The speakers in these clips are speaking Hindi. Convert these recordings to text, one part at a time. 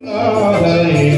हरि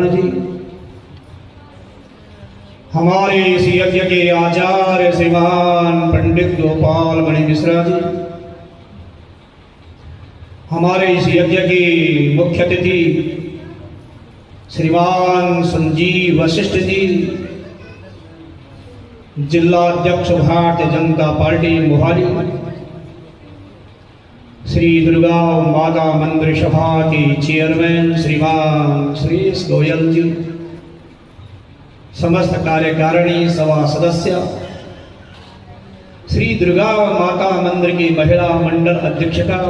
श्रवण जी, हमारे इस यज्ञ के आचार्य श्रीमान पंडित गोपाल मणि मिश्रा जी, हमारे इस यज्ञ की मुख्य अतिथि श्रीमान संजीव वशिष्ठ जी, जिला अध्यक्ष भारतीय जनता पार्टी मोहाली, श्री दुर्गा माता मंदिर सभा के चेयरमैन श्रीमान श्रीश गोयल जी, समस्त कार्यकारिणी सभा सदस्य, श्री दुर्गा माता मंदिर की महिला मंडल अध्यक्षता,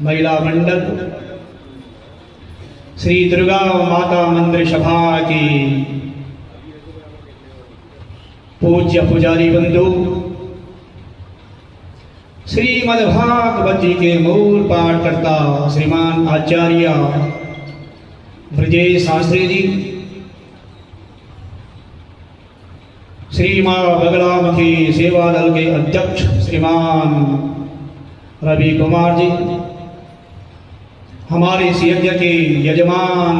महिला मंडल, श्री दुर्गा माता मंदिर सभा की पूज्य पुजारी बंधु, श्रीमद्भागवत जी के मूल पाठकर्ता श्रीमान आचार्य ब्रजेश शास्त्री जी, श्री मां बगलामुखी सेवा दल के अध्यक्ष श्रीमान रवि कुमार जी, हमारे इस यज्ञ के यजमान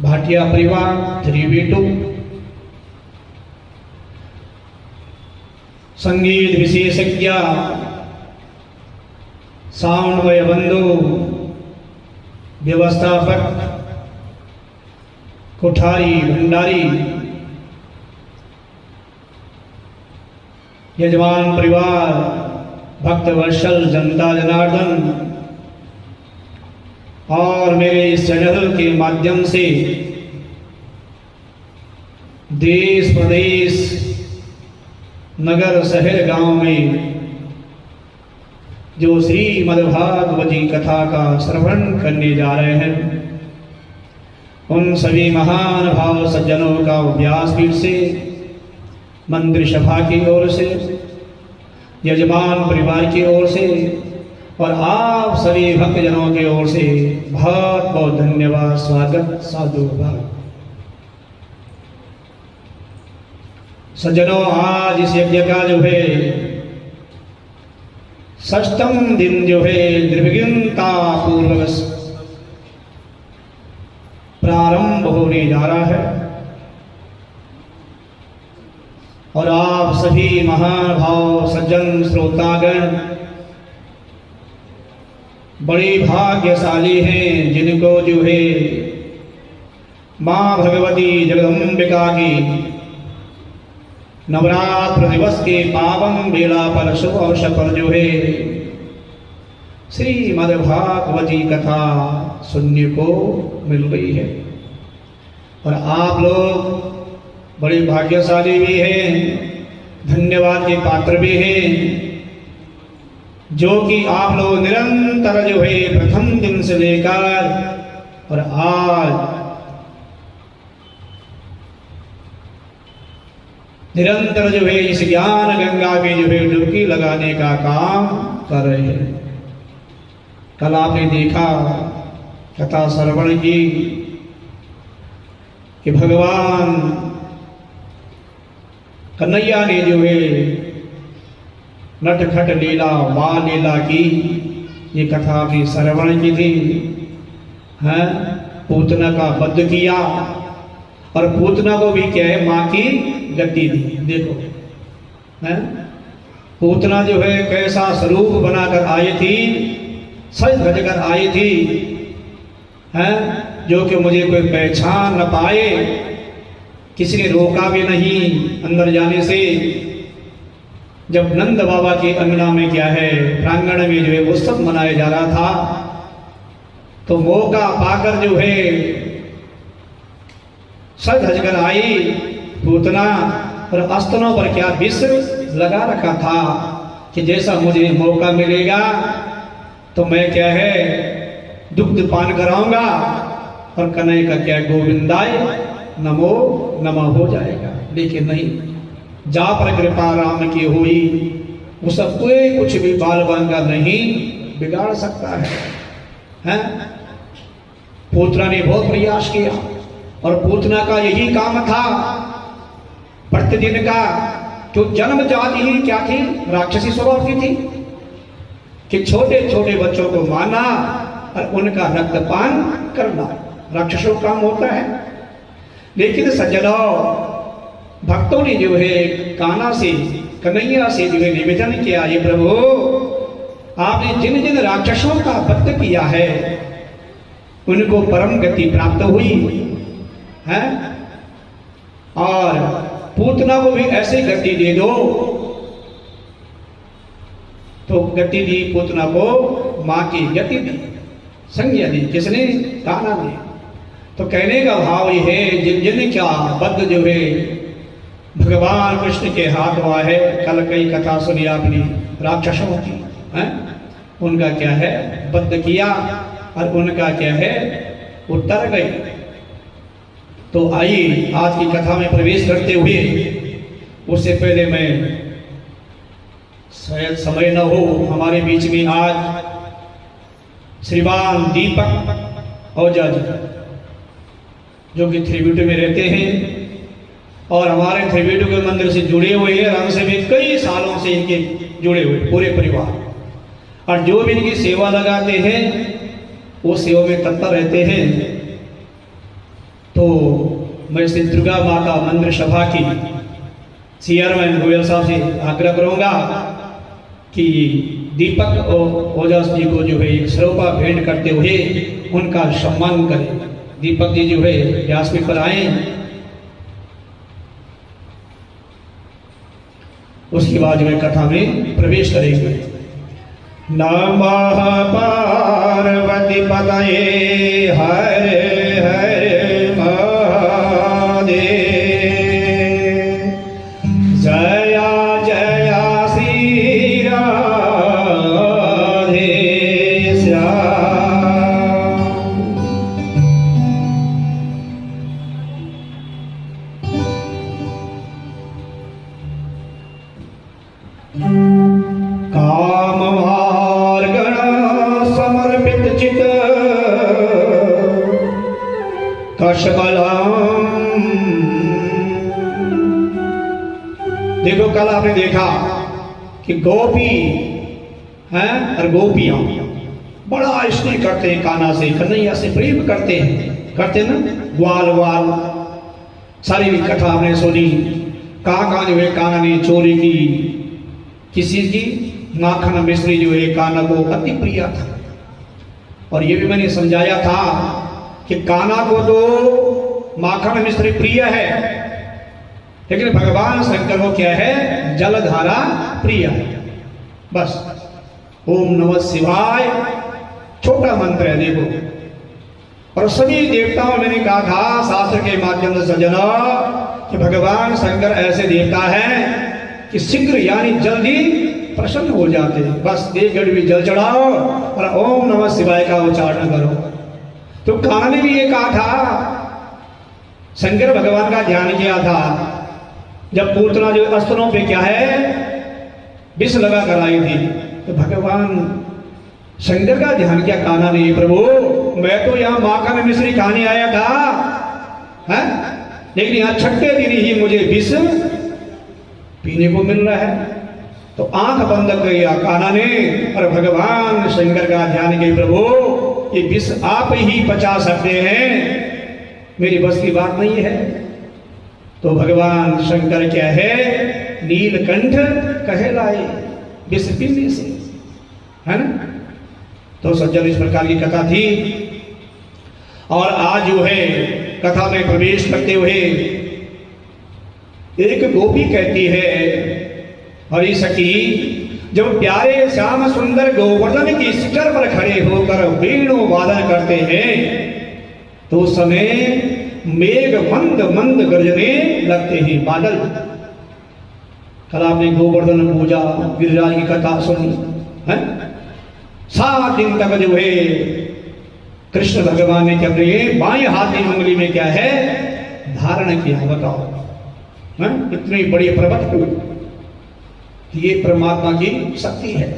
भाटिया परिवार 3v2, संगीत विशेषज्ञ साउंडमय बंधु, व्यवस्थापक कोठारी भंडारी, यजमान परिवार, भक्त वत्सल जनता जनार्दन और मेरे इस चैनल के माध्यम से देश प्रदेश नगर शहर गांव में जो श्रीमद्भागवती कथा का श्रवण करने जा रहे हैं, उन सभी महान भाव सज्जनों का व्यासपीठ से, मंदिर सभा की ओर से, यजमान परिवार की ओर से और आप सभी भक्तजनों की ओर से बहुत बहुत धन्यवाद, स्वागत, साधुवाद। सज्जनों, आज इस यज्ञ का जो है 6वां दिन जो है निर्विघ्नता पूर्वक प्रारंभ होने जा रहा है और आप सभी महानुभाव सज्जन श्रोतागण बड़े भाग्यशाली हैं, जिनको जो है मां भगवती जगदम्बिका की नवरात्र दिवस के पावन बेला पर शुभ अवसर पर जो है श्रीमद्भागवती कथा सुनने को मिल गई है और आप लोग बड़े भाग्यशाली भी हैं, धन्यवाद के पात्र भी हैं, जो कि आप लोग निरंतर जो है प्रथम दिन से लेकर और आज निरंतर जो है इस ज्ञान गंगा में जो है डुबकी लगाने का काम कर रहे हैं। कल आपने देखा कथा श्रवण की कि भगवान कन्हैया ने जो है नटखट लीला, बाल लीला की, ये कथा आपने श्रवण की थी। है पूतना का वध किया और पूतना को भी क्या है मां की गद्दी दी। देखो है पूतना जो है कैसा स्वरूप बनाकर आई थी, सज धज कर आई थी, है जो कि मुझे कोई पहचान न पाए, किसी ने रोका भी नहीं अंदर जाने से। जब नंद बाबा के अंगना में क्या है प्रांगण में जो है उत्सव मनाया जा रहा था, तो मौका पाकर जो है सज धज कर आई पूतना और अस्तनों पर क्या विष लगा रखा था कि जैसा मुझे मौका मिलेगा तो मैं क्या है दुग्ध पान कराऊंगा और कन्हैया का क्या गोविंदाय नमो नमः हो जाएगा। लेकिन नहीं, जा पर कृपा राम की हुई, उस कोई कुछ भी बाल बांगा नहीं बिगाड़ सकता है? पूतना ने बहुत प्रयास किया और पूतना का यही काम था प्रतिदिन का, जो जन्म जाति ही क्या थी, राक्षसी स्वभाव की थी कि छोटे छोटे बच्चों को मारना और उनका रक्तपान करना। राक्षसों का काम होता है। लेकिन सज्जनों, भक्तों ने जो है कान्हा से, कन्हैया से जो है निवेदन किया, ये प्रभु आपने जिन जिन राक्षसों का वध किया है उनको परम गति प्राप्त हुई है, और पूतना को भी ऐसी गति दे दो। तो गति दी पूतना को, मां की गति दी, संज्ञा दी। किसने? कान्हा ने। तो कहने का भाव ये है, जिन जिन क्या बद्ध जो है भगवान कृष्ण के हाथ हुआ है। कल कई कथा सुनी आपने राक्षसों की, हैं? उनका क्या है? बद्ध किया, और उनका क्या है? उत्तर गई। तो आइए आज की कथा में प्रवेश करते हुए, उससे पहले मैं, शायद समय न हो हमारे बीच में आज श्रीमान दीपक ओझा जी, जो कि त्रिवेणी में रहते हैं और हमारे त्रिवेणी के मंदिर से जुड़े हुए हैं, हमसे भी कई सालों से इनके जुड़े हुए पूरे परिवार, और जो भी इनकी सेवा लगाते हैं वो सेवा में तत्पर रहते हैं। तो मैं श्री दुर्गा माता मंदिर सभा की चेयरमैन गोयल साहब से आग्रह करूंगा कि दीपक ओझा जी को जो है एक सरोपा भेंट करते हुए उनका सम्मान करें। दीपक जी जो है व्यासपीठ पर आए, उसके बाद जो है कथा में प्रवेश करेंगे। नमः पार्वती पतये हर हर महादेव। जया जया श्री राधे श्याम। काम मार्गण समर्पित चित कशबलम। देखो, कल आपने देखा कि गोपी हैं और गोपियां बड़ा स्नेह करते हैं कान्हा से, कन्हैया से प्रेम करते ना, ग्वाल वाल सारी भी कथा आपने सुनी। कहाँ जो है कान्हा ने चोरी की, किसी की माखन मिश्री जो है कान्हा को अति प्रिय था। और ये भी मैंने समझाया था कि कान्हा को तो माखन मिश्री प्रिय है, लेकिन भगवान शंकर को क्या है? जलधारा प्रिय है। बस ओम नमः शिवाय छोटा मंत्र है, देखो। और सभी देवताओं मैंने कहा था शास्त्र के माध्यम से सज्जनों कि भगवान शंकर ऐसे देवता हैं कि शीघ्र यानी जल्दी प्रसन्न हो जाते हैं। बस एक घड़ी भी जल चढ़ाओ और ओम नमः शिवाय का उच्चारण करो। तो कान्हा ने भी ये कहा था, शंकर भगवान का ध्यान किया था जब पूतना जो अस्त्रों पे क्या है विष लगा कर आई थी, तो भगवान शंकर का ध्यान किया कान्हा ने, प्रभु मैं तो यहाँ माखन मिश्री खाने आया था, है? लेकिन यहाँ छठे दिन ही मुझे विष पीने को मिल रहा है। तो आंख बंद किया कान्हा ने और भगवान शंकर का ध्यान किया, प्रभु ये विष आप ही पचा सकते हैं, मेरी बस की बात नहीं है। तो भगवान शंकर क्या है? नीलकंठ कहलाए विष पीने से, है ना। तो सज्जन इस प्रकार की कथा थी। और आज जो है कथा में प्रवेश करते हुए एक गोपी कहती है, हरि सखी जब प्यारे श्याम सुंदर गोवर्धन की शिखर पर खड़े होकर वेणु वादन करते हैं तो उस समय मेघ मंद मंद गरजने लगते हैं, बादल। कल आपने गोवर्धन पूजा गिरिराज की कथा सुनी है। 7 दिन तक जो है कृष्ण भगवान ने क्या अपने बाएं हाथ की उंगली में क्या है धारण किया, बताओ है? इतनी बड़ी पर्वत को, ये परमात्मा की शक्ति है।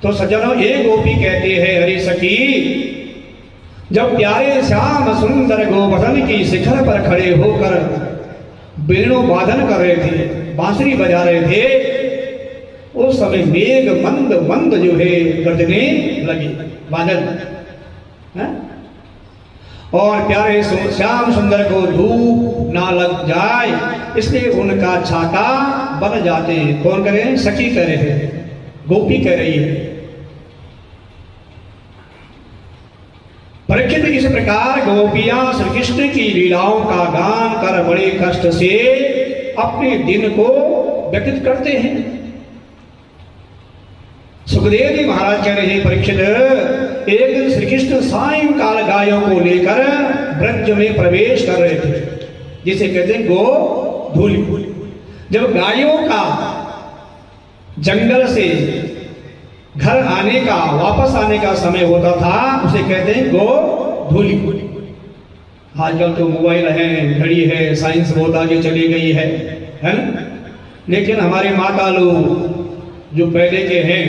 तो सज्जनों ये गोपी कहते हैं, हरि सखी जब प्यारे श्याम सुंदर गोवर्धन की शिखर पर खड़े होकर वेणु वादन कर रहे थे, बांसुरी बजा रहे थे, उस समय मेघ मंद मंद जो है गरजने लगे, बादल है? और प्यारे श्याम सुंदर को धूप ना लग जाए, इसलिए उनका छाता बन जाते हैं। कौन कह रहे हैं? सखी कह रहे हैं, गोपी कह रही है। परीक्षित इस प्रकार गोपियां श्री कृष्ण की लीलाओं का गान कर बड़े कष्ट से अपने दिन को व्यतीत करते हैं। सुखदेव जी महाराज कह रहे हैं, परीक्षित एक दिन श्री कृष्ण सायंकाल गायों को लेकर ब्रज में प्रवेश कर रहे थे, जिसे कहते हैं गो धूलि। जब गायों का जंगल से घर आने का, वापस आने का समय होता था, उसे कहते हैं गो धूलि। आजकल तो मोबाइल है, घड़ी है, साइंस बहुत आगे चली गई है ना? लेकिन हमारे माता लोग जो पहले के हैं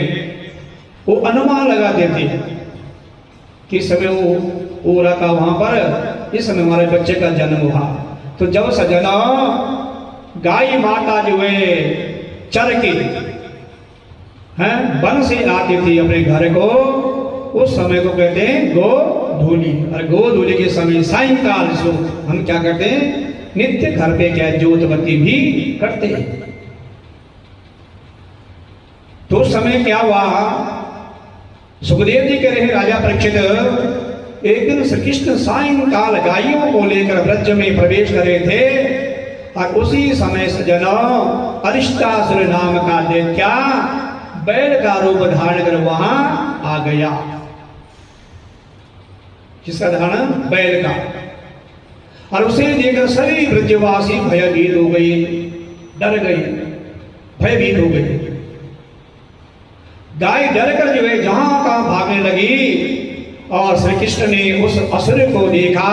वो अनुमान लगाते थे कि समय वो रखा वहां पर, इस समय हमारे बच्चे का जन्म हुआ। तो जब सजना गाय माता जो है चर के वन से आती थी अपने घर को, उस समय को कहते हैं गो धूलि। और गो धूलि के समय सायंकाल से हम क्या करते हैं? नित्य घर पे क्या ज्योत बत्ती भी करते हैं। तो उस समय क्या हुआ? सुखदेव जी कह रहे हैं, राजा परीक्षित एक दिन श्री कृष्ण सायंकाल गायों को लेकर ब्रज में प्रवेश कर रहे थे, और उसी समय सजना अरिष्टासुर नाम का दैत्या बैल का रूप धारण कर वहां आ गया। किसका धारण? बैल का। और उसे देखकर सभी ब्रजवासी भयभीत हो गए, डर गए, भयभीत हो गए। गाय डरकर जो है जहां तहां भागने लगी, और श्री कृष्ण ने उस असुर को देखा,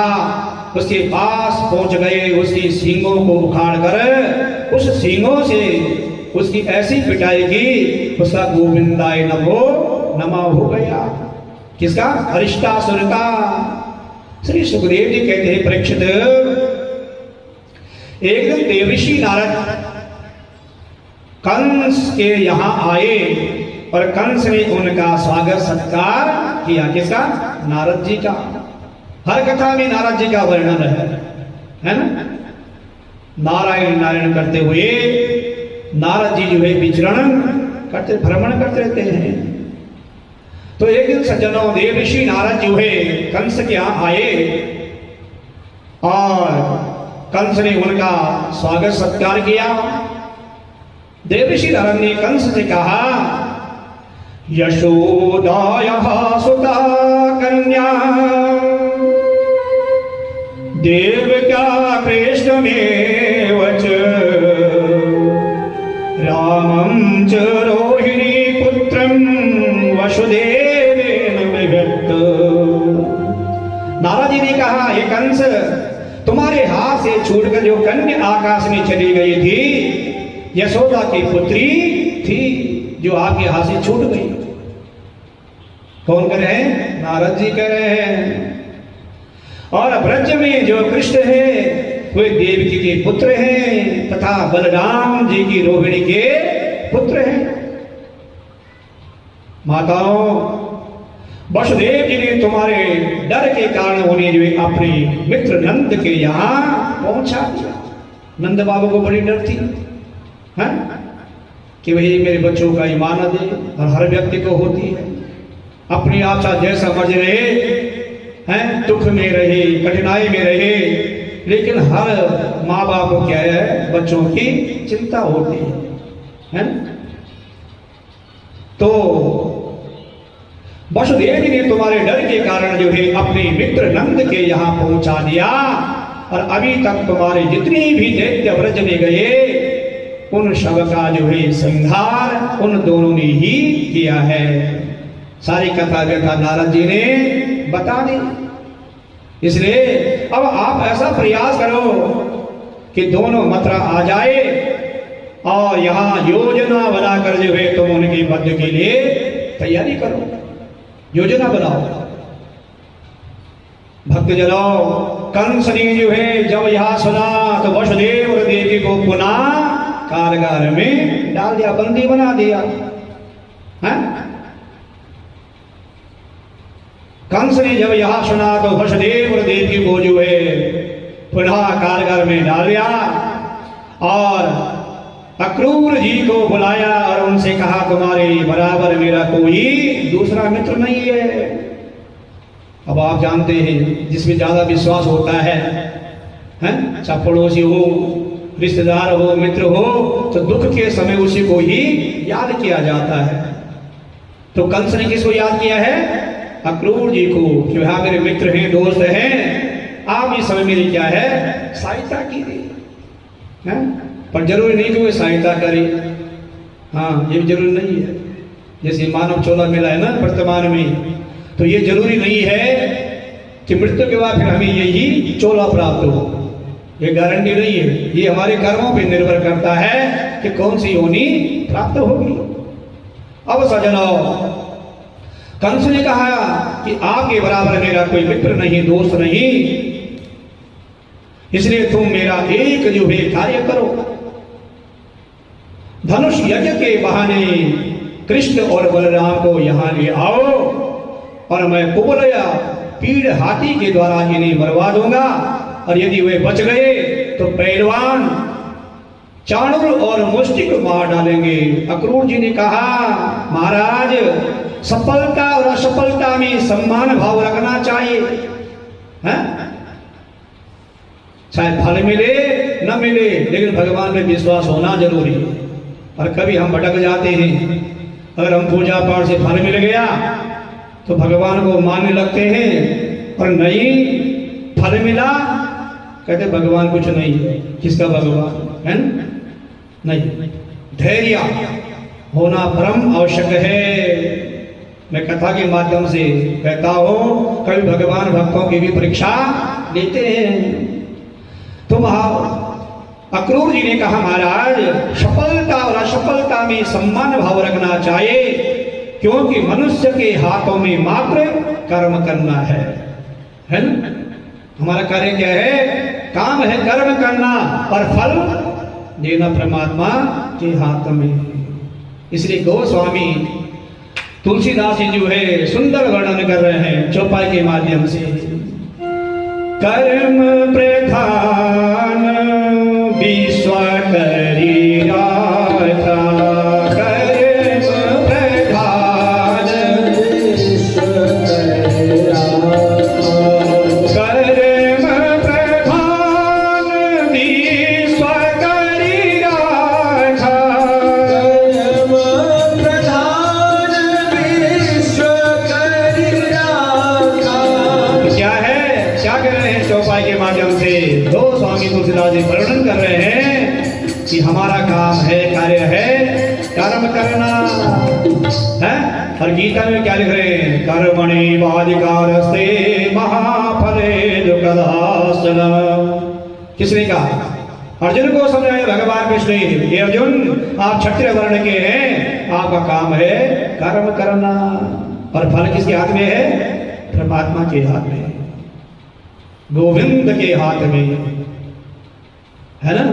उसके पास पहुंच गए, उसकी सींगों को उखाड़ कर उस सींगों से उसकी ऐसी पिटाई की, उसका गोविंदाय नमो नमः हो गया। किसका? अरिष्टासुर का। श्री सुखदेव जी कहते हैं, परीक्षित एक दिन देवर्षि नारद कंस के यहां आए, और कंस ने उनका स्वागत सत्कार किया। किसका? नारद जी का। हर कथा में नारद जी का वर्णन है ना? नारायण नारायण करते हुए नारद जी जो है विचरण करते, भ्रमण करते रहते हैं। तो एक दिन सज्जनों देवर्षि नारद जो है कंस के यहां आए, और कंस ने उनका स्वागत सत्कार किया। देवर्षि नारद ने कंस से कहा, यशोदायाः सुता कन्या देवक्या कृष्णमेव च रामं च रोहिणी पुत्रं वसुदेवेन विभक्त। नारद जी ने कहा, हे कंस, तुम्हारे हाथ से छूटकर जो कन्या आकाश में चली गई थी, यशोदा की पुत्री थी, जो आपके हाथ से छूट गई। कौन कह रहे हैं? नारद जी कह रहे हैं। और ब्रज में जो कृष्ण है वे देवकी के पुत्र हैं, तथा बलराम जी की रोहिणी के पुत्र हैं। माताओं, वसुदेव जी ने तुम्हारे डर के कारण उन्हें जो अपने मित्र नंद के यहां पहुंचा दिया। नंद बाबू को बड़ी डर थी कि वही मेरे बच्चों का ईमान दे, और हर व्यक्ति को होती है। अपनी आशा जैसा मर्ज रहे, दुख में रहे, कठिनाई में रहे, लेकिन हर माँ बाप को क्या है? बच्चों की चिंता होती है। तो वसुदेव जी ने तुम्हारे डर के कारण जो है अपने मित्र नंद के यहां पहुंचा दिया, और अभी तक तुम्हारे जितनी भी दैत्य ब्रज में गए, उन सब का जो है संहार उन दोनों ने ही किया है। सारी कथा व्यथा नारद जी ने बता दी। इसलिए अब आप ऐसा प्रयास करो कि दोनों मथुरा आ जाए, और यहां योजना बनाकर जो है तुम उनके वध के लिए तैयारी करो, योजना बनाओ। भक्तजनों, कंस ने जो है जब यहां सुना तो वसुदेव और देवी को पुनः कारागार में डाल दिया, बंदी बना दिया। कंस ने जब यह सुना तो वसुदेव और देवकी को जो है पुनः कारागार में डाल दिया और अक्रूर जी को बुलाया और उनसे कहा तुम्हारे बराबर मेरा कोई दूसरा मित्र नहीं है। अब आप जानते हैं जिसमें ज्यादा विश्वास होता है, चाहे पड़ोसी हो, रिश्तेदार हो, मित्र हो, तो दुख के समय उसी को ही याद किया जाता है। तो कंस ने किसको याद किया है? अक्रूर जी को, कि हाँ मेरे मित्र हैं, दोस्त हैं, आप इस समय मेरी क्या है सहायता कीजिए। पर जरूरी नहीं कि वो सहायता करे, हाँ ये भी जरूरी नहीं है। जैसे मानव चोला मिला है ना वर्तमान में, तो ये जरूरी नहीं है कि मृत्यु के बाद फिर हमें यही चोला प्राप्त हो, ये गारंटी नहीं है। ये हमारे कर्मों पर निर्भर करता है कि कौन सी योनि प्राप्त होगी। अब सजनों, कंस ने कहा कि आपके बराबर मेरा कोई मित्र नहीं, दोस्त नहीं, इसलिए तुम मेरा एक जो है कार्य करो। धनुष यज्ञ के बहाने कृष्ण और बलराम को यहां ले आओ और मैं कुबल या पीड़ हाथी के द्वारा इन्हें मरवा दूंगा, और यदि वे बच गए तो पहलवान चाणूर और मुष्टिक मार डालेंगे। अक्रूर जी ने कहा महाराज, सफलता और असफलता में सम्मान भाव रखना चाहिए, चाहे फल मिले न मिले, लेकिन भगवान में विश्वास होना जरूरी है। और कभी हम भटक जाते हैं, अगर हम पूजा पाठ से फल मिल गया तो भगवान को मानने लगते हैं, और नहीं फल मिला कहते भगवान कुछ नहीं है। किसका भगवान है? नहीं। धैर्य होना परम आवश्यक है। मैं कथा के माध्यम से कहता हूं, कभी भगवान भक्तों की भी परीक्षा लेते हैं। तो अक्रूर जी ने कहा महाराज, सफलता और असफलता में सम्मान भाव रखना चाहिए, क्योंकि मनुष्य के हाथों में मात्र कर्म करना है ना? हमारा कार्य क्या है? काम है कर्म करना, और फल देना परमात्मा के हाथ में। इसलिए गोस्वामी तुलसीदास जी जो है सुंदर वर्णन कर रहे हैं चौपाई के माध्यम से। कर्म प्रधान विश्व करी राधा, कर्म प्रधान विश्व करी राधा, कर्म प्रधान विश्व करी राधा, कर्म प्रधान विश्व करी राधा। क्या है, क्या कह रहे हैं चौपाई के माध्यम से? दो स्वामी तुलसीदास जी वर्णन कर रहे हैं कि हमारा काम है, कार्य है कर्म करना है। और गीता में क्या लिख रहे हैं? कर्मणि वाधिकारस्ते महाफले दुःखदासन। किसने कहा? अर्जुन को समझाया भगवान कृष्ण। ये अर्जुन, आप क्षत्रिय वर्ण के हैं, आपका काम है कर्म करना, और फल किसके हाथ में है? परमात्मा के हाथ में, गोविंद के हाथ में, है ना?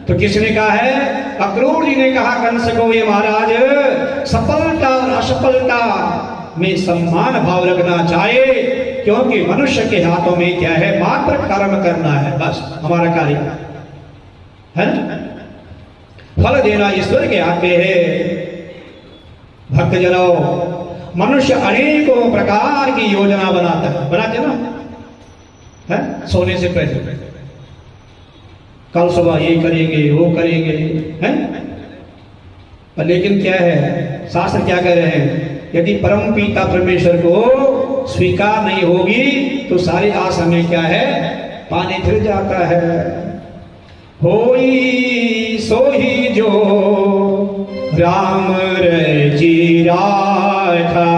तो किसने कहा है? अक्रूर जी ने कहा कंस को, ये महाराज, सफलता और असफलता में सम्मान भाव रखना चाहिए, क्योंकि मनुष्य के हाथों में क्या है? मात्र कर्म करना है, बस हमारा कार्य है ना? फल देना ईश्वर के हाथ में है। भक्तजनों, मनुष्य अनेकों प्रकार की योजना बनाता है, बनाते ना है? सोने से पहले कल सुबह ये करेंगे, वो करेंगे, हैं? लेकिन क्या है, शास्त्र क्या कह रहे हैं? यदि परम पिता परमेश्वर को स्वीकार नहीं होगी तो सारी आशा में क्या है? पानी फिर जाता है। होई सोही जो राम रची राखा,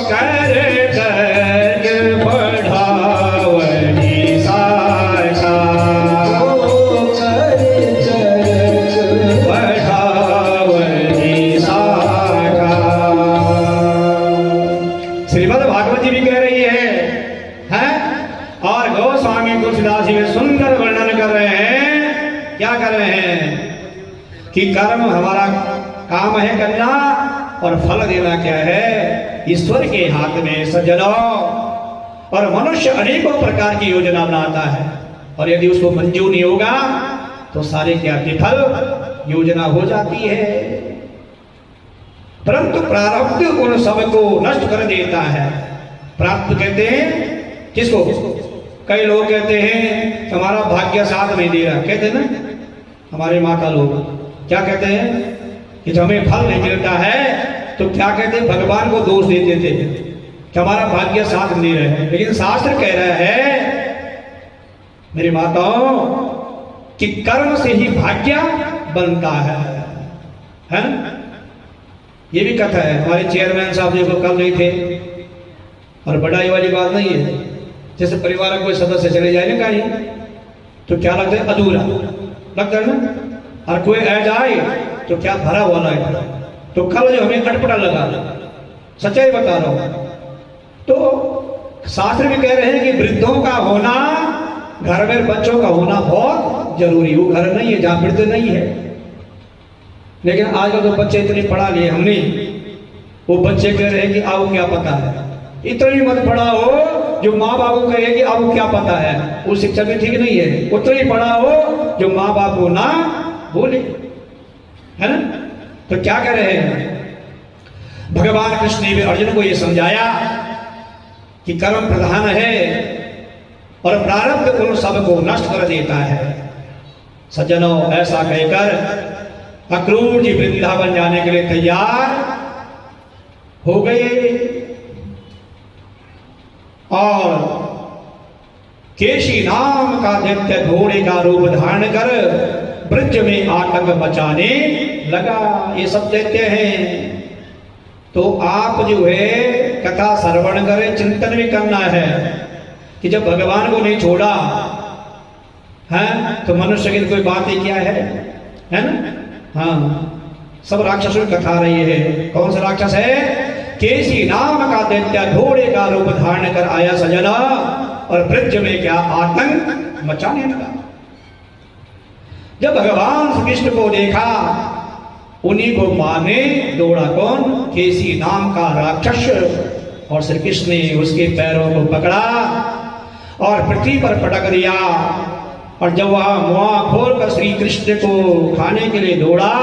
कर कि कर्म हमारा काम है करना और फल देना क्या है ईश्वर के हाथ में सज्जनों। और मनुष्य अनेकों प्रकार की योजना बनाता है और यदि उसको मंजूर नहीं होगा तो सारे क्या विफल योजना हो जाती है। परंतु प्रारब्ध उन सबको नष्ट कर देता है। प्राप्त कहते हैं किसको? कई लोग कहते हैं हमारा भाग्य साथ नहीं दे रहा, कहते हैं ना हमारे माता लोग क्या कहते हैं कि जब हमें फल नहीं मिलता है तो क्या कहते हैं भगवान को दोष देते थे कि हमारा भाग्य साथ नहीं रहे हैं। लेकिन शास्त्र कह रहा है मेरी माताओं कि कर्म से ही भाग्य बनता है ना? ये भी कथा है। हमारे चेयरमैन साहब देखो कल नहीं थे और बड़ाई वाली बात नहीं है। जैसे परिवार का कोई सदस्य चले जाए ना कहीं तो क्या लगता है अधूरा लगता है ना, और कोई आ जाए तो क्या भरा हुआ है। तो कल जो हमें अटपटा लगा, सच्चाई बता रहा हूं। तो शास्त्र भी कह रहे हैं कि वृद्धों का होना, घर में बच्चों का होना बहुत जरूरी। वो घर नहीं है जहां वृद्ध नहीं है। लेकिन आजकल तो बच्चे इतने पढ़ा लिए हमने, वो बच्चे कह रहे हैं कि आपको क्या पता है। इतनी मत पढ़ा हो जो माँ बाप को कहे कि आपको क्या पता है। वो शिक्षा भी ठीक नहीं है। उतना ही पढ़ा हो जो माँ बाप को ना बोले, है ना? तो क्या कह रहे हैं भगवान कृष्ण ने भी अर्जुन को यह समझाया कि कर्म प्रधान है और प्रारब्ध उन सबको नष्ट कर देता है। सज्जनों ऐसा कहकर अक्रूर जी वृंदावन जाने के लिए तैयार हो गए और केशी नाम का दैत्य घोड़े का रूप धारण कर ब्रज में आतंक मचाने लगा। ये सब दैत्य हैं। तो आप जो है कथा श्रवण करें, चिंतन भी करना है कि जब भगवान को नहीं छोड़ा है तो मनुष्य की कोई बात ही क्या है ना? हाँ, सब राक्षसों की कथा रही है। कौन सा राक्षस है? केसी नाम का दैत्य घोड़े का रूप धारण कर आया सजना और ब्रज में क्या आतंक मचाने लगा। जब भगवान श्री कृष्ण को देखा उन्हीं को मारने दौड़ा कौन? केसी नाम का राक्षस। और श्री कृष्ण ने उसके पैरों को पकड़ा और पृथ्वी पर पटक दिया। और जब वह मुआ खोलकर श्री कृष्ण को खाने के लिए दौड़ा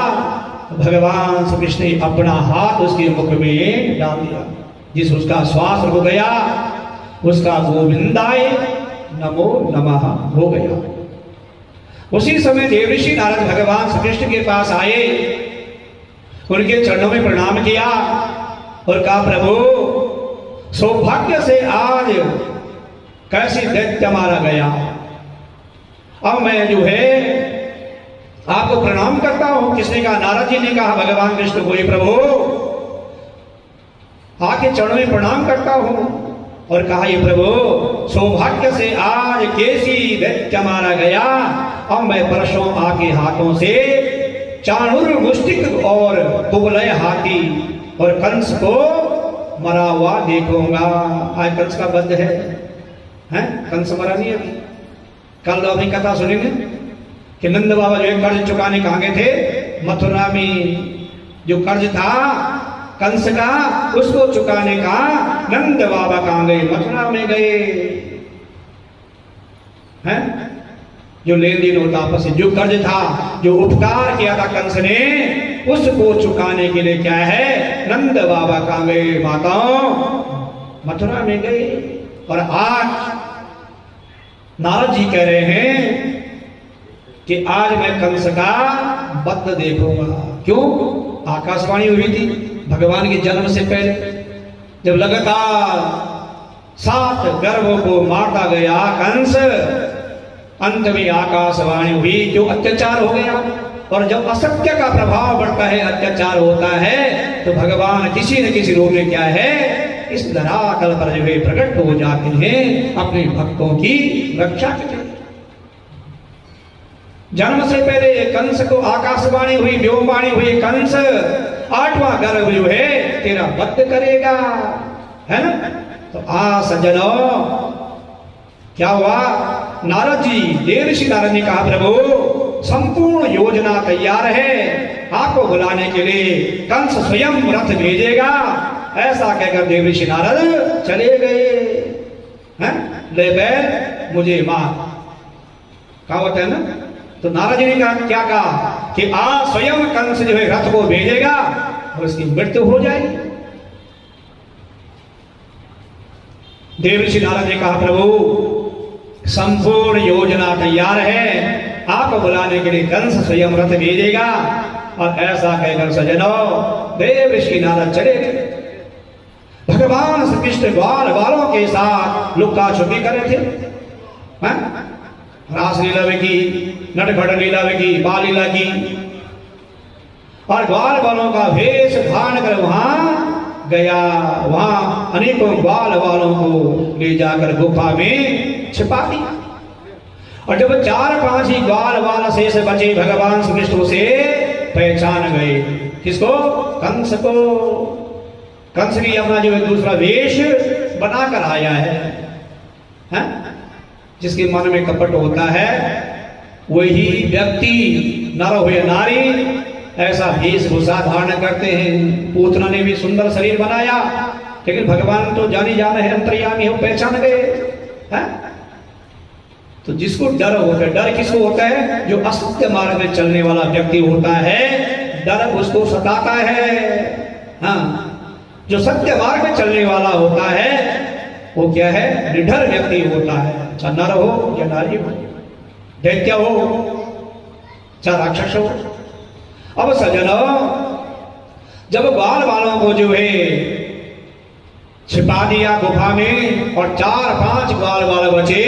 भगवान श्री कृष्ण ने अपना हाथ उसके मुख में डाल दिया। जिस उसका श्वास रुक गया उसका गोविंदाय नमो नमः हो गया। उसी समय देवऋषि नारद भगवान श्री कृष्ण के पास आए, उनके चरणों में प्रणाम किया और कहा प्रभु सौभाग्य से आज कैसे दैत्य मारा गया। अब मैं जो है आपको प्रणाम करता हूं। किसने कहा? नारद जी ने कहा भगवान कृष्ण को, प्रभु आके चरणों में प्रणाम करता हूं। और कहा ये प्रभु सौभाग्य से आज केसी दैत्य मारा गया। अब मैं परसों आके हाथों से चाणूर मुष्टिक और कुबलय हाथी और कंस को मरा हुआ देखूंगा। आज कंस का वध है, कंस मरा नहीं अभी। कल तो अपनी कथा सुनेंगे कि नंद बाबा जो कर्ज चुकाने कहाँ गए थे? मथुरा में जो कर्ज था कंस का उसको चुकाने का नंद बाबा कहाँ गए? मथुरा में गए हैं। जो लेन देन होता आपस में, जो कर्ज था, जो उपकार किया था कंस ने, उसको चुकाने के लिए क्या है नंद बाबा कहाँ गए? माताओं मथुरा में गए। और आज नारद जी कह रहे हैं कि आज मैं कंस का वध देखूंगा। क्यों? आकाशवाणी हुई थी भगवान के जन्म से पहले, जब लगातार 7 गर्भों को मारता गया कंस, अंत में आकाशवाणी हुई जो अत्याचार हो गया। और जब असत्य का प्रभाव बढ़ता है, अत्याचार होता है, तो भगवान किसी न किसी रूप में क्या है इस धरातल पर जो है प्रकट हो जाते हैं अपने भक्तों की रक्षा के लिए। जन्म से पहले कंस को आकाशवाणी हुई, व्योमवाणी हुई, कंस 8वां गर्भ जो है तेरा वध करेगा, है ना? तो सज्जनों क्या हुआ? नारद जी, देवऋषि नारद ने कहा प्रभु संपूर्ण योजना तैयार है, आपको बुलाने के लिए कंस स्वयं रथ भेजेगा। ऐसा कहकर देवऋषि नारद चले गए। हैं? ले बैल मुझे मार, कहावत है ना। तो नारद जी ने कहा, क्या कहा कि आज स्वयं कंस जो है रथ को भेजेगा और उसकी मृत्यु हो जाएगी। देवऋषि नारद ने कहा, प्रभु संपूर्ण योजना तैयार है, आपको बुलाने के लिए कंस स्वयं रथ भेजेगा। और ऐसा कहकर सजनों देवऋषि नारद चले गए। भगवान श्री कृष्ण ग्वाल बालों के साथ लुक्का छुपी कर रहे थे। रास लीला में की, नटखट लीला में की, बाल लीला की, और ग्वाल बालों का वेश धारण कर वहां गया। वहां अनेकों ग्वाल बालों को ले जाकर गुफा में छिपा दिया। और जब 4-5 ही ग्वाल बाल शेष बचे, भगवान श्री कृष्ण से पहचान गए। किसको? कंस को। कंस भी अपना जो है दूसरा वेश बनाकर आया है। जिसके मन में कपट होता है वही व्यक्ति, नर हो या नारी, ऐसा वेशभूषा धारण करते हैं। पूतना ने भी सुंदर शरीर बनाया, लेकिन भगवान तो जानी जान है, अंतर्यामी हो, पहचान गए। तो जिसको डर होता है, डर किसको होता है? जो असत्य मार्ग में चलने वाला व्यक्ति होता है, डर उसको सताता है। हाँ, जो सत्य मार्ग में चलने वाला होता है वो क्या है? निडर व्यक्ति होता है। चाहे नर हो या नारी हो, दैत्य हो चाहे राक्षस हो। अब सजनों, जब ग्वाल बालों को जो है छिपा दिया गुफा में और 4-5 ग्वाल बाल बचे,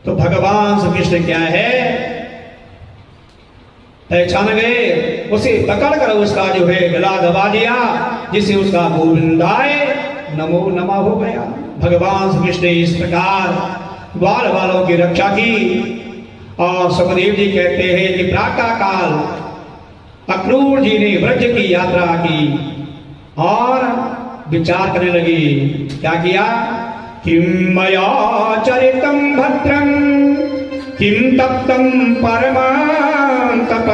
तो भगवान श्री कृष्ण क्या है? पहचान गए। उसे पकड़कर उसका जो है गला दबा दिया, जिससे उसका गोविंदाय नमो नमः हो गया। भगवान श्री कृष्ण ने इस प्रकार ग्वाल बालों की रक्षा की। और सुखदेव जी कहते हैं कि प्रातः काल अक्रूर जी ने व्रज की यात्रा की और विचार करने लगी। क्या किया? किम मया चरितम भद्रम किम तप्तम परमांतप।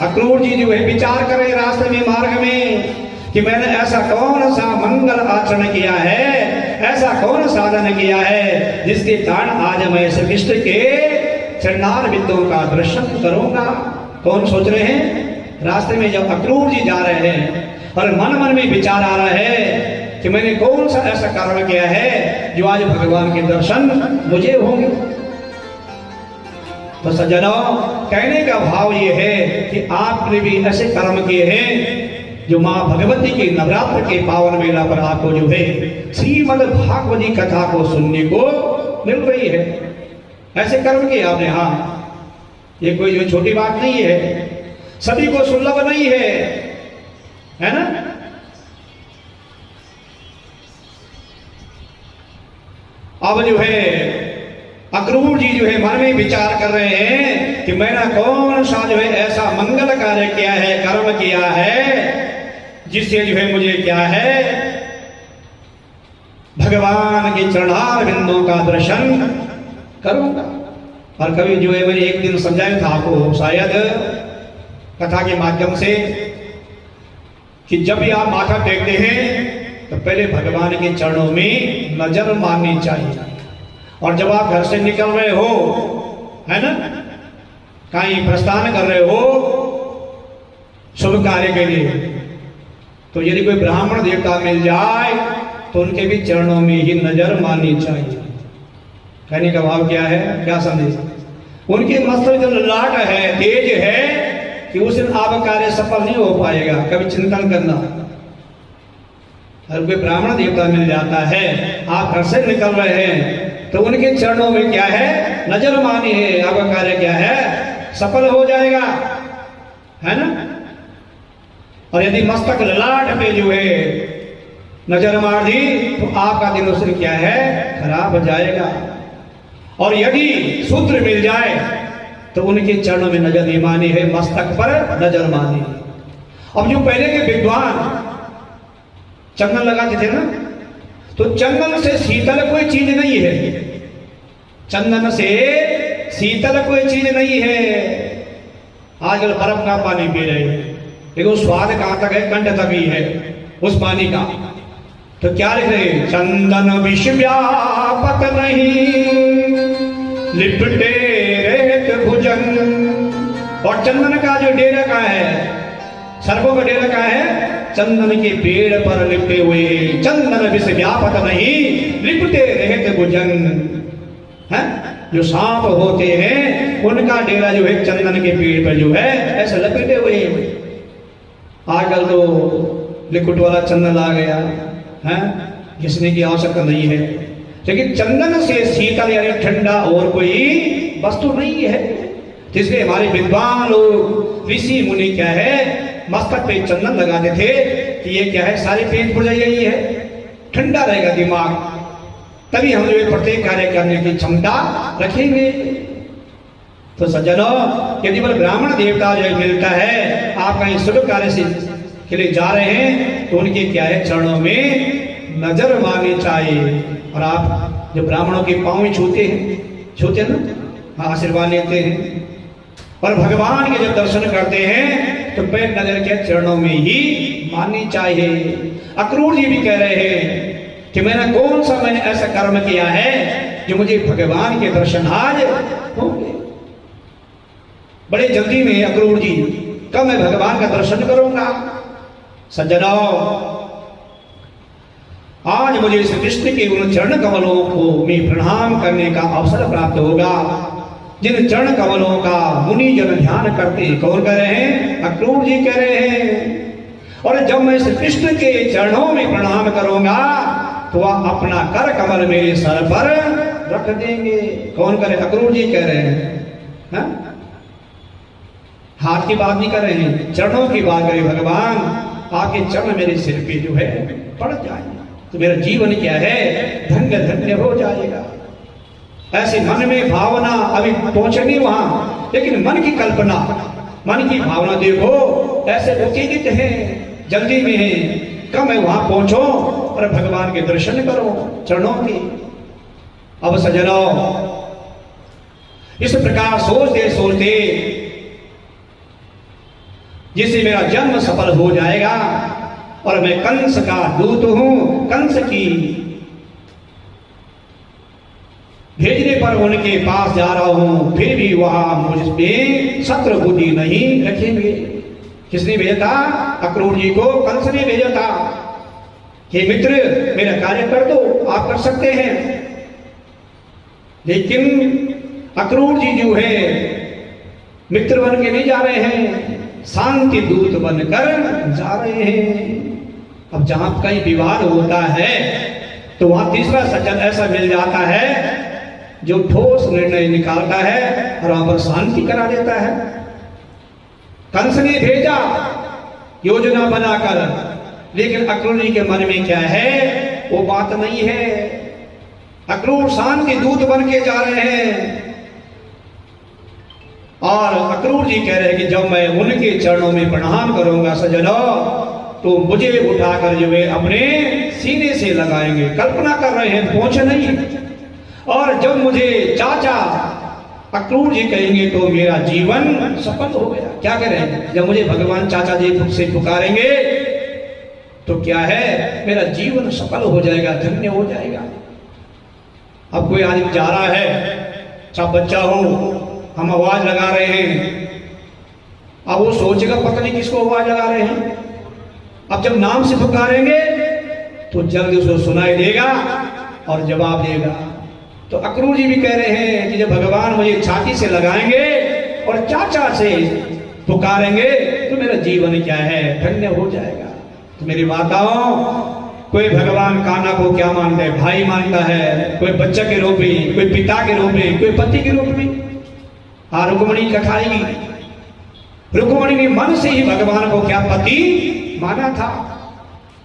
अक्रूर जी जो है विचार कर रहे रास्ते में, मार्ग में, कि मैंने ऐसा कौन सा मंगल आचरण किया है, ऐसा कौन साधन किया है जिसके कारण आज मैं श्री कृष्ण के चरणारविंदों का दर्शन करूंगा। कौन सोच रहे हैं? रास्ते में जब अक्रूर जी जा रहे हैं और मन मन में विचार आ रहा है कि मैंने कौन सा ऐसा कर्म किया है जो आज भगवान के दर्शन मुझे होंगे। तो सज्जनों, कहने का भाव ये है कि आपने भी ऐसे कर्म किए हैं जो मां भगवती के नवरात्र के पावन मेला पर आपको जो है श्रीमद् भागवती कथा को सुनने को मिल रही है। ऐसे कर्म किए आपने। हाँ, ये कोई जो छोटी बात नहीं है, सभी को सुलभ नहीं है ना। अब जो है अक्रूर जी जो है मन में विचार कर रहे हैं कि मैंने कौन सा जो है ऐसा मंगल कार्य किया है, कर्म किया है, जिससे जो है मुझे क्या है भगवान के चरणारविंदों का दर्शन करूंगा। और कभी जो है मैंने एक दिन समझाया था आपको शायद कथा के माध्यम से कि जब भी आप माथा टेकते हैं तो पहले भगवान के चरणों में नजर मारनी चाहिए। और जब आप घर से निकल रहे हो, है ना, कहीं प्रस्थान कर रहे हो शुभ कार्य के लिए, तो यदि कोई ब्राह्मण देवता मिल जाए तो उनके भी चरणों में ही नजर मारनी चाहिए। कहने का भाव क्या है? क्या संदेश? उनके मस्तक जो ललाट है, तेज है कि उस दिन आप कार्य सफल नहीं हो पाएगा। कभी चिंतन करना, अगर कोई ब्राह्मण देवता मिल जाता है, आप घर से निकल रहे हैं, तो उनके चरणों में क्या है? नजर मारनी है। आपका कार्य क्या है? सफल हो जाएगा, है ना। और यदि मस्तक ललाट पे जो है नजर मार दी तो आपका दिन उस दिन क्या है? खराब हो जाएगा। और यदि शूद्र मिल जाए तो उनके चरणों में नजर नहीं मारनी है, मस्तक पर नजर मारनी है। अब जो पहले के विद्वान चंदन लगाते थे ना, तो चंदन से शीतल कोई चीज नहीं है। चंदन से शीतल कोई चीज नहीं है। आजकल बर्फ का पानी पी रहे हैं, लेकिन स्वाद कहां तक है? कंठ तक ही है उस पानी का। तो क्या लिख रहे? चंदन विष व्यापक नहीं, लिपटे रेत भुजन। और चंदन का जो डेरा का है, सर्पों का डेरा का है, चंदन के पेड़ पर लिपटे हुए। चंदन विष व्यापक नहीं, लिपटे रेत भुजन। है जो सांप होते हैं उनका डेरा जो है चंदन के पेड़ पर जो है ऐसे लपेटे हुए। आजकल तो लिक्विड वाला चंदन आ गया है, घिसने की आवश्यकता नहीं है। लेकिन चंदन से शीतल यानी ठंडा और कोई वस्तु नहीं है। इसलिए हमारे विद्वान लोग ऋषि मुनि क्या है, मस्तक पे चंदन लगाते थे कि ये क्या है, सारी पेट पुरजाई यही है, ठंडा रहेगा दिमाग, तभी हम लोग प्रत्येक कार्य करने की क्षमता रखेंगे। तो सज्जनों, यदि बल ब्राह्मण देवता जो मिलता है, आप कहीं शुभ कार्य से के लिए जा रहे हैं, तो उनके क्या है, चरणों में नजर मारनी चाहिए। और आप जो ब्राह्मणों के पांव छूते हैं ना, आशीर्वाद लेते हैं। और भगवान के जब दर्शन करते हैं तो पैर नजर के चरणों में ही माननी चाहिए। अक्रूर जी भी कह रहे हैं कि मैंने ऐसा कर्म किया है जो मुझे भगवान के दर्शन आज होंगे। बड़े जल्दी में अक्रूर जी, कब मैं भगवान का दर्शन करूंगा? सज्जनों, आज मुझे श्री कृष्ण के उन चरण कमलों को मैं प्रणाम करने का अवसर प्राप्त होगा, जिन चरण कमलों का मुनि जन ध्यान करते। कौन कह रहे हैं? अक्रूर जी कह रहे हैं। और जब मैं श्री कृष्ण के चरणों में प्रणाम करूंगा तो वह अपना कर कमल मेरे सर पर रख देंगे। कौन करे? अक्रूर जी कह रहे हैं। हा? हाथ की बात नहीं कर रहे हैं, चरणों की बात करें। भगवान आपके चरण मेरे सिर पे जो है पड़ जाए तो मेरा जीवन क्या है, धन्य धन्य हो जाएगा। ऐसे मन में भावना अभी पहुंचनी वहां, लेकिन मन की कल्पना, मन की भावना देखो ऐसे उत्तेजित है, जल्दी में है, कब मैं वहां पहुंचो और भगवान के दर्शन करो चरणों की। अब सज्जनों, इस प्रकार सोचते सोचते जिससे मेरा जन्म सफल हो जाएगा और मैं कंस का दूत हूं, कंस की भेजने पर उनके पास जा रहा हूं, फिर भी वहां मुझ पे शत्रु बुद्धि नहीं रखेंगे। किसने भेजा था? अक्रूर जी को कंस ने भेजा था कि मित्र मेरा कार्य कर दो, आप कर सकते हैं। लेकिन अक्रूर जी जो है मित्र बन के नहीं जा रहे हैं, शांति दूत बनकर जा रहे हैं। अब जहां कहीं विवाद होता है तो वहां तीसरा सज्जन ऐसा मिल जाता है जो ठोस निर्णय निकालता है और वहां पर शांति करा देता है। कंस ने भेजा योजना बनाकर, लेकिन अक्रूर जी के मन में क्या है, वो बात नहीं है। अक्रूर शांति दूत बन के जा रहे हैं और अक्रूर जी कह रहे हैं कि जब मैं उनके चरणों में प्रणाम करूंगा सज्जनों, तो मुझे उठाकर जो है अपने सीने से लगाएंगे। कल्पना कर रहे हैं, पहुंच नहीं। और जब मुझे चाचा अक्रूर जी कहेंगे तो मेरा जीवन सफल हो गया। क्या कह रहे हैं? जब मुझे भगवान चाचा जी से पुकारेंगे तो क्या है, मेरा जीवन सफल हो जाएगा, धन्य हो जाएगा। अब कोई आदमी जा रहा है, चाहे बच्चा हो, हम आवाज लगा रहे हैं, अब वो सोचेगा पता नहीं किसको आवाज लगा रहे हैं। अब जब नाम से पुकारेंगे तो जल्दी उसको सुनाई देगा और जवाब देगा। तो अक्रूर जी भी कह रहे हैं कि जब भगवान मुझे छाती से लगाएंगे और चाचा से पुकारेंगे तो मेरा जीवन क्या है, धन्य हो जाएगा। तो मेरी माताओं, कोई भगवान कान्हा को क्या मानता है? भाई मानता है, कोई बच्चा के रूप में, कोई पिता के रूप में, कोई पति के रूप में। रुक्मणी कथाएगी, रुक्मणी ने मन से ही भगवान को क्या पति माना था।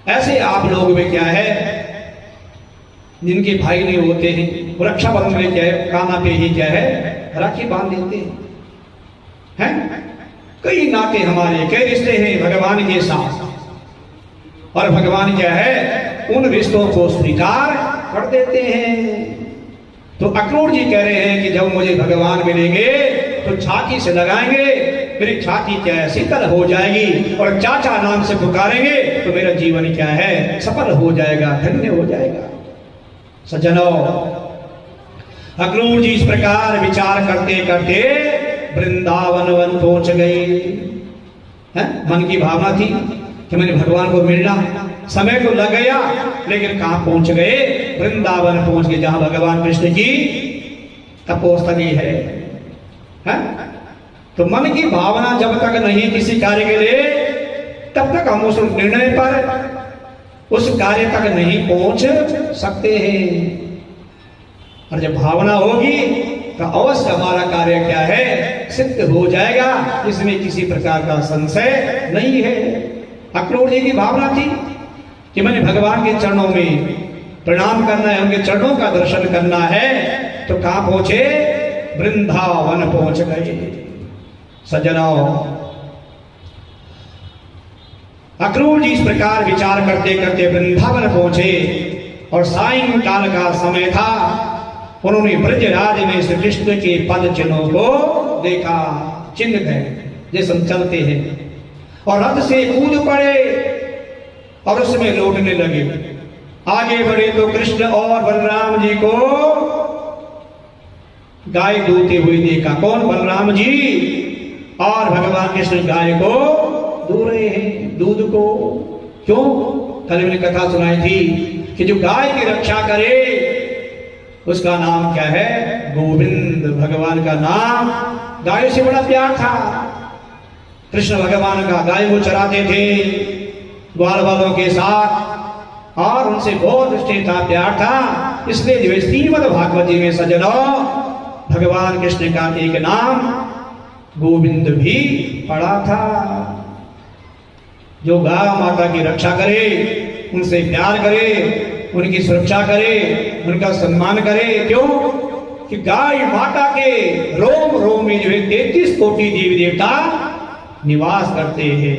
ऐसे आप लोग में क्या है, जिनके भाई नहीं होते हैं, रक्षाबंधन में क्या है, कान्हा पे ही क्या है, राखी बांध देते हैं। कई नाते हमारे, कई रिश्ते हैं भगवान के साथ, और भगवान क्या है, उन रिश्तों को स्वीकार कर देते हैं। तो अक्रूर जी कह रहे हैं कि जब मुझे भगवान मिलेंगे तो छाती से लगाएंगे, मेरी छाती क्या है शीतल हो जाएगी, और चाचा नाम से पुकारेंगे तो मेरा जीवन क्या है सफल हो जाएगा, धन्य हो जाएगा। सज्जनों, अक्रूर जी इस प्रकार विचार करते करते वृंदावन वन पहुंच गए। मन की भावना थी कि मैंने भगवान को मिलना, समय तो लग गया, लेकिन कहां पहुंच गए? वृंदावन पहुंच गए, जहां भगवान कृष्ण की तपोस्थली है। तो मन की भावना जब तक नहीं किसी कार्य के लिए, तब तक हम उस निर्णय पर, उस कार्य तक नहीं पहुंच सकते हैं। और जब भावना होगी तो अवश्य हमारा कार्य क्या है सिद्ध हो जाएगा, इसमें किसी प्रकार का संशय नहीं है। अक्रूर जी की भावना थी कि मैंने भगवान के चरणों में प्रणाम करना है, उनके चरणों का दर्शन करना है। तो कहां पहुंचे? वृंदावन पहुंच गए। सज्जनों, अक्रूर जी इस प्रकार विचार करते करते वृंदावन पहुंचे और सायंकाल का समय था। उन्होंने ब्रजराज में श्री कृष्ण के पद चिन्हों को देखा, चिन्ह गए जैसे हम चलते हैं, और रथ से कूद पड़े और उसमें लौटने लगे। आगे बढ़े तो कृष्ण और बलराम जी को गाय दूहते हुए देखा। कौन? बलराम जी। और भगवान कृष्ण गाय को दूह रहे हैं, दूध को। क्यों? कल मैंने कथा सुनाई थी कि जो गाय की रक्षा करे उसका नाम क्या है? गोविंद। भगवान का नाम गाय से बड़ा प्यार था। कृष्ण भगवान का गाय को चराते थे ग्वाल वालों के साथ, और उनसे बहुत स्नेह था, प्यार था। इसलिए जो श्रीमद् भागवत जी में सज्जनों भगवान कृष्ण का एक नाम गोविंद भी पड़ा था। जो गाय माता की रक्षा करे, उनसे प्यार करे, उनकी सुरक्षा करे, उनका सम्मान करे। क्यों? कि गाय माता के रोम रोम में जो है 33 कोटि देवी देवता निवास करते हैं।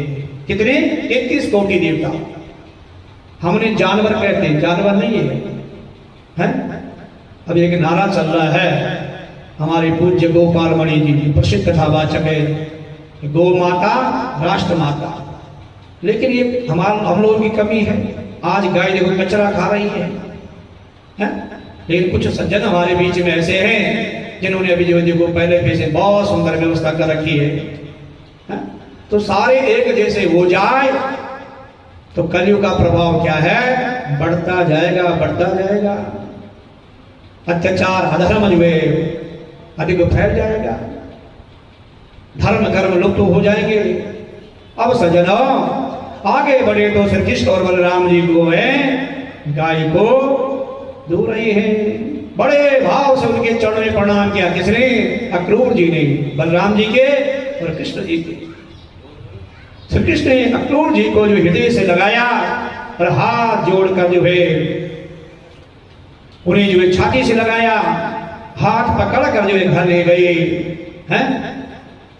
कितने? 33 कोटि देवता। हमने जानवर कहते हैं, जानवर नहीं है। अब एक नारा चल रहा है, हमारे पूज्य गोपाल मणि जी प्रसिद्ध कथावाचक है, गौ माता राष्ट्र माता। लेकिन ये हम लोगों की कमी है। आज गाय देखो कचरा खा रही है? लेकिन कुछ सज्जन हमारे बीच में ऐसे हैं जिन्होंने अभी जो देखो पहले पैसे बहुत सुंदर व्यवस्था कर रखी है। तो सारे एक जैसे हो जाए तो कलयुग का प्रभाव क्या है? बढ़ता जाएगा, बढ़ता जाएगा। अत्याचार अधर्म जो है अधिक फैल जाएगा, धर्म कर्म लुप्त हो जाएंगे। अब सज्जनों आगे बढ़े तो श्री कृष्ण और बलराम जी को है गाय को दूह रहे हैं। बड़े भाव से उनके चरणों में प्रणाम किया। किसने? अक्रूर जी ने, बलराम जी के और कृष्ण जी के। श्री कृष्ण ने अक्रूर जी को जो हृदय से लगाया और हाथ जोड़कर जो है उन्हें जो है छाती से लगाया, हाथ पकड़कर जो है घर ले गए हैं।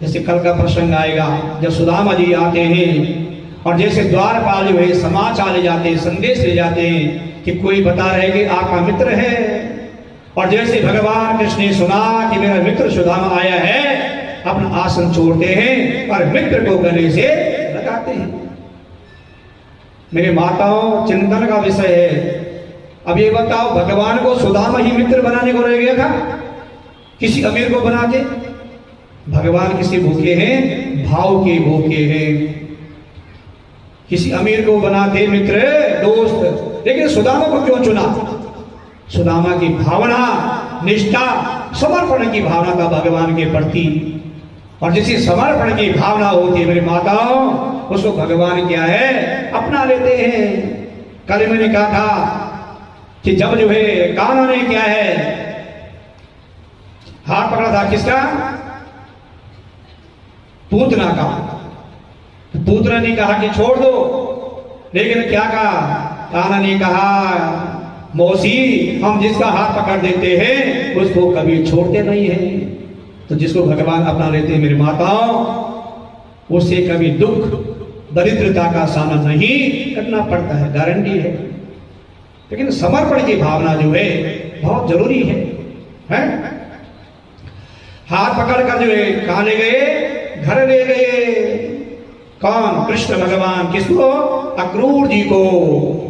जैसे कल का प्रसंग आएगा जब सुदामा जी आते हैं और जैसे द्वारपाल जो है समाचार ले जाते हैं, संदेश ले जाते हैं कि कोई बता रहे कि आपका मित्र है। और जैसे भगवान कृष्ण ने सुना कि मेरा मित्र सुदामा आया है, अपना आसन छोड़ते हैं और मित्र को गले से लगाते हैं। मेरे माताओं, चिंतन का विषय है। अब ये बताओ, भगवान को सुदामा ही मित्र बनाने को रह गया था? किसी अमीर को बना के? भगवान किसी भूखे हैं? भाव के भूखे हैं। किसी अमीर को बनाते मित्र, दोस्त, लेकिन सुदामा को क्यों चुना? सुदामा की भावना, निष्ठा, समर्पण की भावना था भगवान के प्रति। और जिसे समर्पण की भावना होती है मेरी माताओं, उसको भगवान क्या है अपना लेते हैं। कल मैंने कहा था कि जब जो है कान्हा ने क्या है हाथ पकड़ा था, किसका? पूतना का। पूतना ने कहा कि छोड़ दो, लेकिन क्या कहा? कान्हा ने कहा मौसी, हम जिसका हाथ पकड़ देते हैं उसको कभी छोड़ते नहीं हैं। तो जिसको भगवान अपना लेते हैं मेरी माताओं, उससे कभी दुख दरिद्रता का सामना नहीं करना पड़ता है, गारंटी है। लेकिन समर्पण की भावना जो है बहुत जरूरी है। हैं? हाथ पकड़ कर जो है कहां ले गए? घर ले गए। कौन? कृष्ण भगवान। किसको? अक्रूर जी को,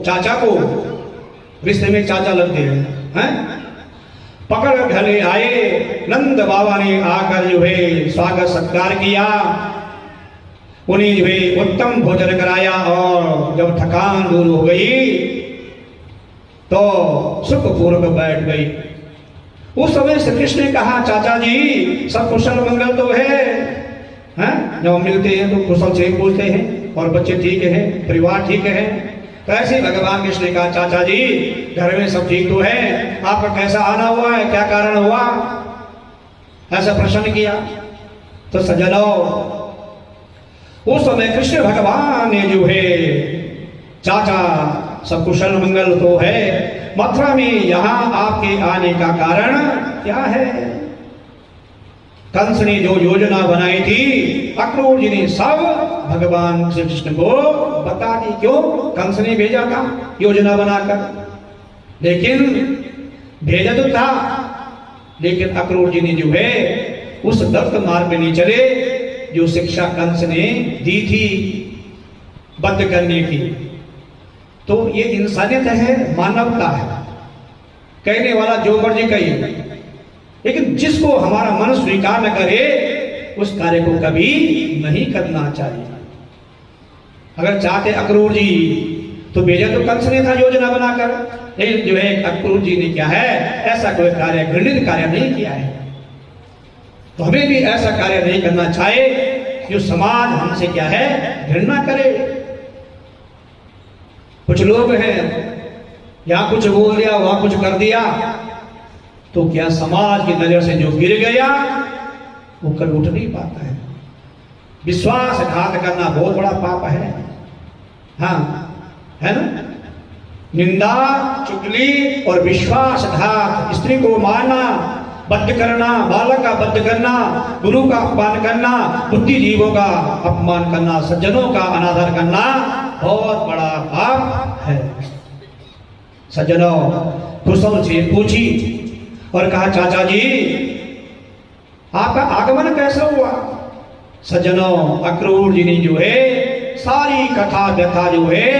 चाचा को। रिश्ते में चाचा लगते हैं। पकड़ घर ले आए। नंद बाबा ने आकर जो है स्वागत सत्कार किया, उन्हें जो है उत्तम भोजन कराया, और जब थकान दूर हो गई तो सुखपूर्वक बैठ गई। उस समय श्री कृष्ण ने कहा, चाचा जी सब कुशल मंगल तो है? जब मिलते हैं तो कुशल से पूछते हैं, और बच्चे ठीक है, परिवार ठीक है। तो ऐसे भगवान कृष्ण ने कहा, चाचा जी घर में सब ठीक तो है, आपका कैसा आना हुआ है, क्या कारण हुआ? ऐसा प्रश्न किया। तो सज्जनों, उस समय कृष्ण भगवान ने जो है, चाचा सब कुशल मंगल तो है, मथुरा में यहां आपके आने का कारण क्या है? कंस ने जो योजना बनाई थी, अक्रूर जी ने सब भगवान श्री कृष्ण को बता दी। क्यों? कंस ने भेजा था योजना बनाकर, लेकिन भेजा तो था, लेकिन अक्रूर जी ने जो है उस गलत मार्ग में नहीं चले जो शिक्षा कंस ने दी थी बद्ध करने की। तो ये इंसानियत है, मानवता है। कहने वाला जो मर्जी कहे, लेकिन जिसको हमारा मन स्वीकार न करे उस कार्य को कभी नहीं करना चाहिए। अगर चाहते अक्रूर जी तो भेजा तो कंस ने था योजना बनाकर, लेकिन जो है अक्रूर जी ने क्या है, ऐसा कोई कार्य, घृणित कार्य नहीं किया है। तो हमें भी ऐसा कार्य नहीं करना चाहिए जो समाज हमसे क्या है, घृणा करे। कुछ लोग हैं यहां कुछ बोल दिया, वहां कुछ कर दिया, तो क्या समाज की नजर से जो गिर गया वो कल उठ नहीं पाता है। विश्वासघात करना बहुत बड़ा पाप है। हाँ, है ना? निंदा, चुगली और विश्वासघात, स्त्री को मारना, बद्ध करना, बालक का बद्ध करना, गुरु का अपमान करना, बुद्धिजीवों का अपमान करना, सज्जनों का अनादर करना बहुत बड़ा पाप है। सज्जनों, कुशल से पूछी और कहा, चाचा जी आपका आगमन कैसा हुआ? सज्जनों, अक्रूर जी ने जो है सारी कथा व्यथा जो है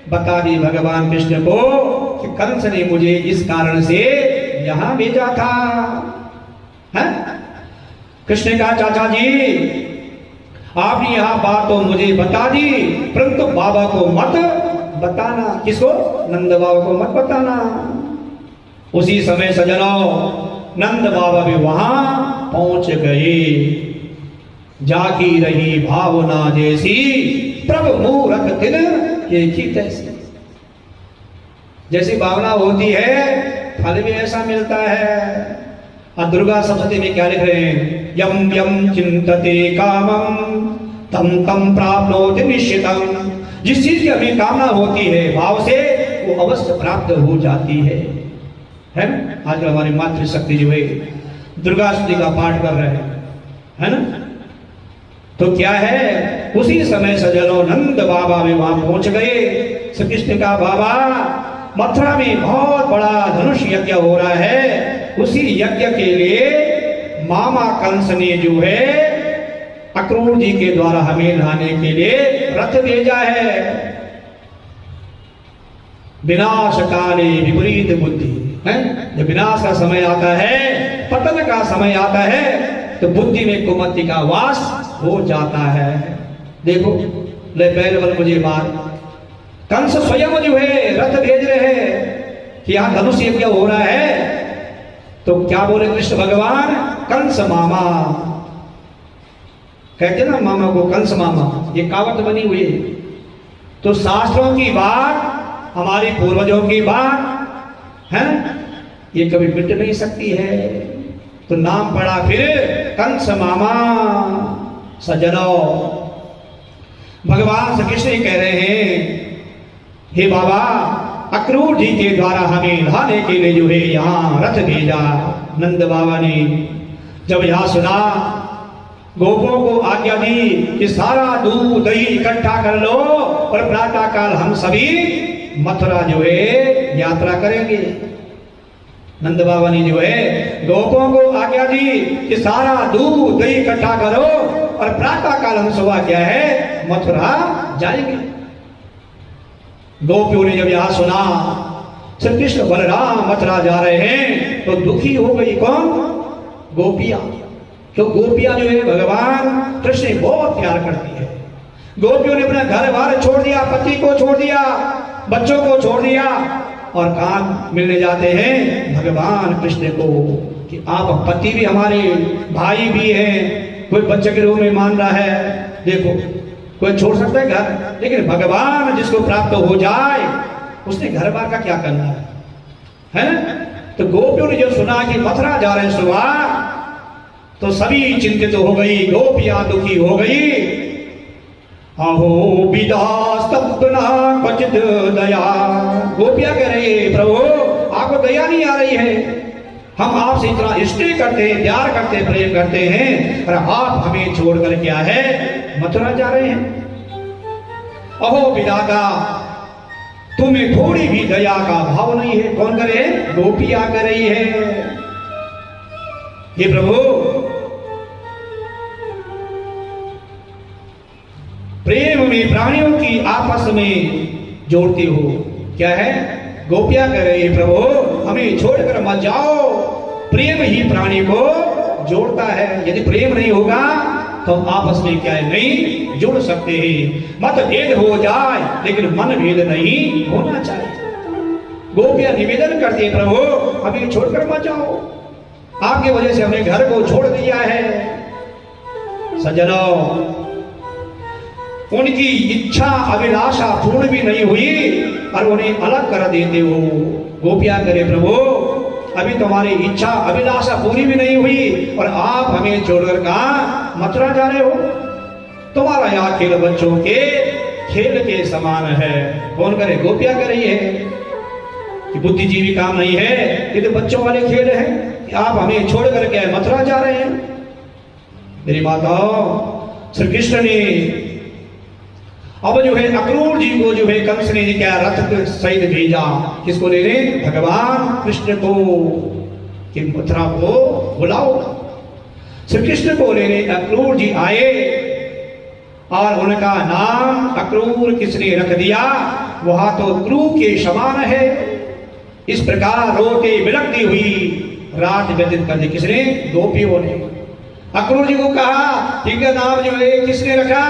बता दी भगवान कृष्ण को कि कंस ने मुझे इस कारण से यहां भेजा था। है? कृष्ण ने कहा, चाचा जी आपने यहां बात तो मुझे बता दी, परंतु बाबा को मत बताना। किसको? नंद बाबा को मत बताना। उसी समय सज्जनों, नंद बाबा भी वहां पहुंच गए। जागी रही भावना जैसी, प्रभु मूरत दिन एक ही तैसी। जैसी भावना होती है फल भी ऐसा मिलता है। और दुर्गा सप्तशती में क्या लिख रहे हैं? यम यम चिंतते कामम तम तम प्राप्नोति निश्चितम। जिस चीज की हमें कामना होती है भाव से, वो अवश्य प्राप्त हो जाती है ना? आजकल हमारी मातृशक्ति जो है दुर्गा स्तुति का पाठ कर रहे हैं, है ना? तो क्या है, उसी समय सज्जनों नंद बाबा भी वहां पहुंच गए। श्री कृष्ण का बाबा, मथुरा में बहुत बड़ा धनुष यज्ञ हो रहा है, उसी यज्ञ के लिए मामा कंस ने जो है अक्रूर जी के द्वारा हमें लाने के लिए रथ भेजा है। विनाश काले विपरीत बुद्धि है। जब विनाश का समय आता है, पतन का समय आता है, तो बुद्धि में कुमति का वास हो जाता है। देखो, ले बैल बल मुझे मार। कंस स्वयं जो है रथ भेज रहे हैं कि यहां धनुष यज्ञ हो रहा है, तो क्या बोले कृष्ण भगवान? कंस मामा कहते ना, मामा को कंस मामा, ये कहावत बनी हुई है। तो शास्त्रों की बात, हमारे पूर्वजों की बात है, ये कभी मिट नहीं सकती है। तो नाम पड़ा फिर कंस मामा। सज्जनों, भगवान श्री कृष्ण कह रहे हैं, हे बाबा, अक्रूर जी के द्वारा हमें लाने के लिए जो है यहाँ रथ भेजा। नंद बाबा ने जब यह सुना, गोपों को आज्ञा दी कि सारा दूध दही इकट्ठा कर लो और प्रातः काल हम सभी मथुरा जो है यात्रा करेंगे। नंद बाबा ने जो है गोपों को आज्ञा दी कि सारा दूध दही इकट्ठा करो और प्रातः काल हम सुबह क्या है मथुरा जाएंगे। गोपियों ने जब यह सुना श्री कृष्ण बलराम मथुरा जा रहे हैं तो दुखी हो गई। कौन? गोपियां। तो गोपियां जो है भगवान कृष्ण बहुत प्यार करती है। गोपियों ने अपना घर बार छोड़ दिया, पति को छोड़ दिया, बच्चों को छोड़ दिया और काम मिलने जाते हैं भगवान कृष्ण को कि आप पति भी हमारे भाई भी हैं। कोई बच्चे के रूप में मान रहा है, देखो कोई छोड़ सकता है घर, लेकिन भगवान जिसको प्राप्त हो जाए उसने घर बार का क्या करना है ना? तो गोपियों ने जो सुना कि मथुरा जा रहे हैं सुबह तो सभी चिंतित हो गई, गोपियां दुखी हो गई। अहो विदा स्तब्धना क्वचित दया। गोपियां कह रही है प्रभु आपको दया नहीं आ रही है, हम आपसे इतना इष्ट करते हैं, प्यार करते, प्रेम करते हैं और आप हमें छोड़कर क्या है मथुरा जा रहे हैं। अहो विदाता तुम्हें थोड़ी भी दया का भाव नहीं है। कौन करे? गोपियां कर रही है। हे प्रभु प्रेम में प्राणियों की आपस में जोड़ती हो। क्या है? गोपियां कह रही है प्रभु हमें छोड़कर मत जाओ, प्रेम ही प्राणी को जोड़ता है। यदि प्रेम नहीं होगा तो आपस में क्या है नहीं जुड़ सकते हैं। मतभेद हो जाए लेकिन मन भेद नहीं होना चाहिए। गोपियां निवेदन करती है प्रभु हमें छोड़कर मत जाओ, आपकी वजह से हमने घर को छोड़ दिया है। सज्जनों उनकी इच्छा अभिलाषा पूर्ण भी नहीं हुई और उन्हें अलग कर देते हो। गोपियां करे प्रभु अभी तुम्हारी इच्छा अभिलाषा पूरी भी नहीं हुई और आप हमें छोड़कर कहाँ मथुरा जा रहे हो। तुम्हारा यहाँ खेल बच्चों के खेल के समान है। कौन करे? गोपियां कर रही है कि बुद्धिजीवी काम नहीं है, ये तो बच्चों वाले खेल है कि आप हमें छोड़ करके मथुरा जा रहे हैं। मेरी माताओं श्री कृष्ण ने अब जो है अक्रूर जी को जो है कंस ने क्या रथ सहित भेजा। किसको लेने? भगवान कृष्ण को कि मथुरा को बुलाओ। श्री कृष्ण को लेने अक्रूर जी आए और उनका नाम अक्रूर किसने रख दिया? वहां तो क्रू के समान है। इस प्रकार रोते बिलखती हुई रात व्यतीत कर दी। किसने? गोपियों ने। अक्रूर जी को कहा ठीक है नाम जो है किसने रखा?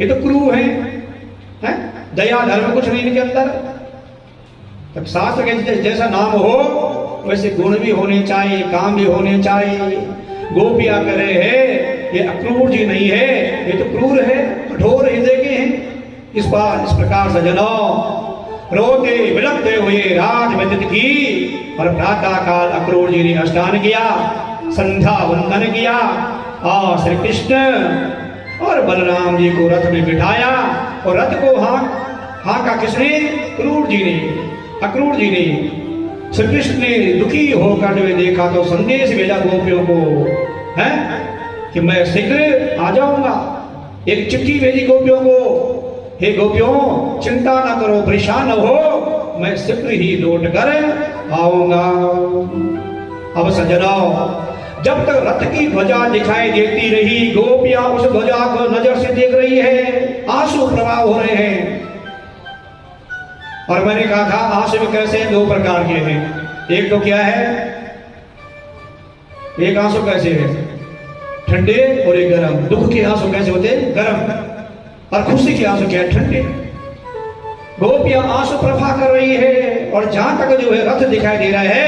ये तो क्रू है, दया धर्म कुछ नहीं इनके अंदर। तब शास्त्र के जैसा नाम हो वैसे गुण भी होने चाहिए, काम भी होने चाहिए। गोपियां कह रहे हैं ये अक्रूर जी नहीं है, ये तो क्रूर है, कठोर हृदय के हैं। इस प्रकार सज्जनों रोते बिलखते हुए रात व्यतीत की और प्रातः काल अक्रूर जी ने स्नान किया, संध्या वंदन किया और श्री कृष्ण और बलराम जी को रथ में बिठाया और रथ को हाँका किसने? क्रूर जी ने, अक्रूर जी ने। श्री कृष्ण ने दुखी होकर जब देखा तो संदेश भेजा गोपियों को है कि मैं शीघ्र आ जाऊंगा। एक चिट्ठी भेजी गोपियों को, हे गोपियों चिंता न करो, परेशान न हो, मैं शीघ्र ही लौट कर आऊंगा। अब सज्जनों जब तक रथ की ध्वजा दिखाई देती रही गोपियां उस ध्वजा को नजर से देख रही है, आंसू प्रवाह हो रहे हैं। और मैंने कहा था आंसू में कैसे दो प्रकार के हैं। एक तो क्या है, एक आंसू कैसे है ठंडे और एक गर्म। दुख के आंसू कैसे होते हैं? गर्म। और खुशी के आंसू क्या है? ठंडे। गोपियां आंसू प्रवाह कर रही है और जहां तक जो है रथ दिखाई दे रहा है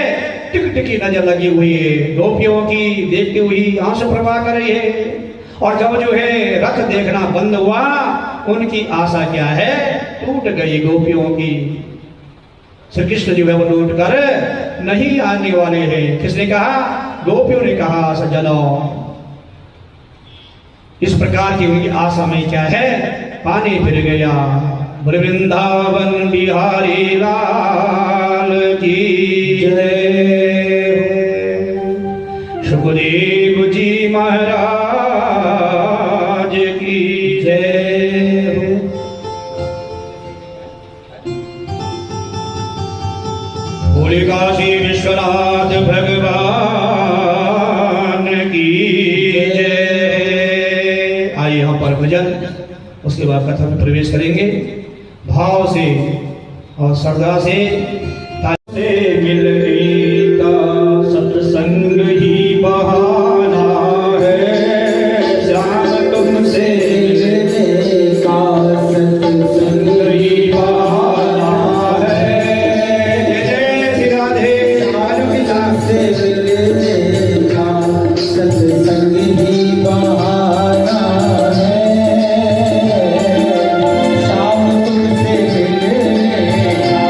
टिकटिकी नजर लगी हुई है। गोपियों की देखती हुई आंसू प्रवाह कर रही है। और जब जो है रथ देखना बंद हुआ उनकी आशा क्या है? टूट गई गोपियों की। श्री कृष्ण जो है वो लौट कर नहीं आने वाले हैं। किसने कहा? गोपियों ने कहा। सज्जनों इस प्रकार की उनकी आशा में क्या है? पानी फिर गया। वृंदावन बिहारी लाल की जय। सुखदेव जी महाराज की जय। बोले काशी विश्वनाथ कथा में प्रवेश करेंगे। भाव से और श्रद्धा से मिल का सत्संग ही बहाना है, श्याम तुमसे मिलने का सत्संग ही बहाना है। जय श्री राधे से मिलने का सत्संग ही बहाना है, श्याम तुमसे मिलने का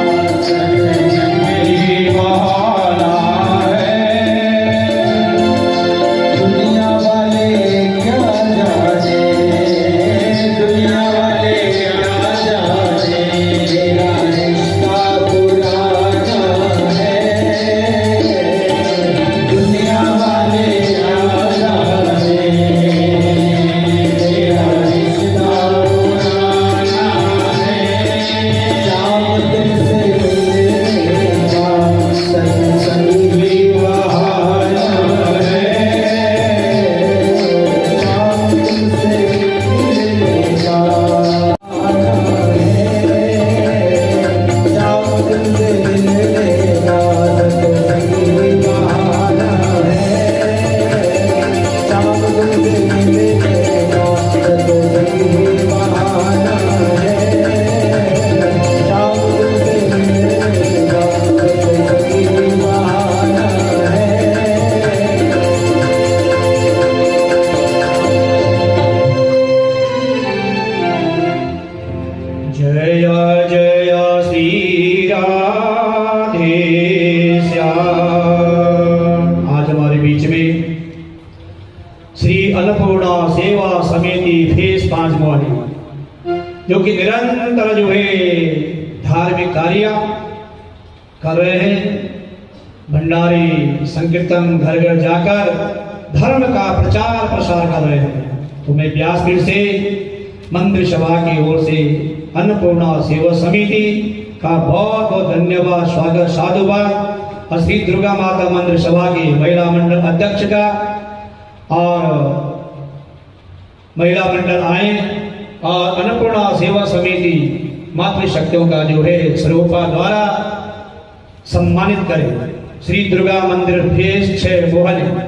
सत्संग ही बहाना है। दुनिया वाले क्या जाने, दुनिया वाले क्या जाने, मेरा रिश्ता पुराना है। दुनिया वाले क्या जाने, मेरा रिश्ता पुराना है। श्याम तुमसे मिलने का सत्संग ही बहाना है, श्याम तुमसे मिलने का बहाना है। श्याम तुमसे मिलने का सत्संग ही बहाना है, श्याम तुमसे मिलने का सत्संग ही बहाना है, श्याम तुमसे मिलने का सत्संग ही बहाना है। जय जय श्री राधे श्याम। आज हमारे बीच में श्री अन्नपूर्णा सेवा समिति फेस 5 वाली, जो कि निरंतर जो है धार्मिक कार्य कर रहे हैं। भंडारी संकीर्तन घर घर जाकर धर्म का प्रचार प्रसार कर रहे हैं। तो मैं व्यासपीठ से मंदिर सभा की ओर से अन्नपूर्णा सेवा समिति का बहुत बहुत धन्यवाद, स्वागत, साधुवाद। और श्री दुर्गा माता मंदिर सभा की महिला मंडल अध्यक्ष का और महिला मंडल आए और अन्नपूर्णा सेवा समिति मातृशक्तियों का जो है स्वरूपा द्वारा सम्मानित करें। श्री दुर्गा मंदिर फेस 6 मोहल्ले।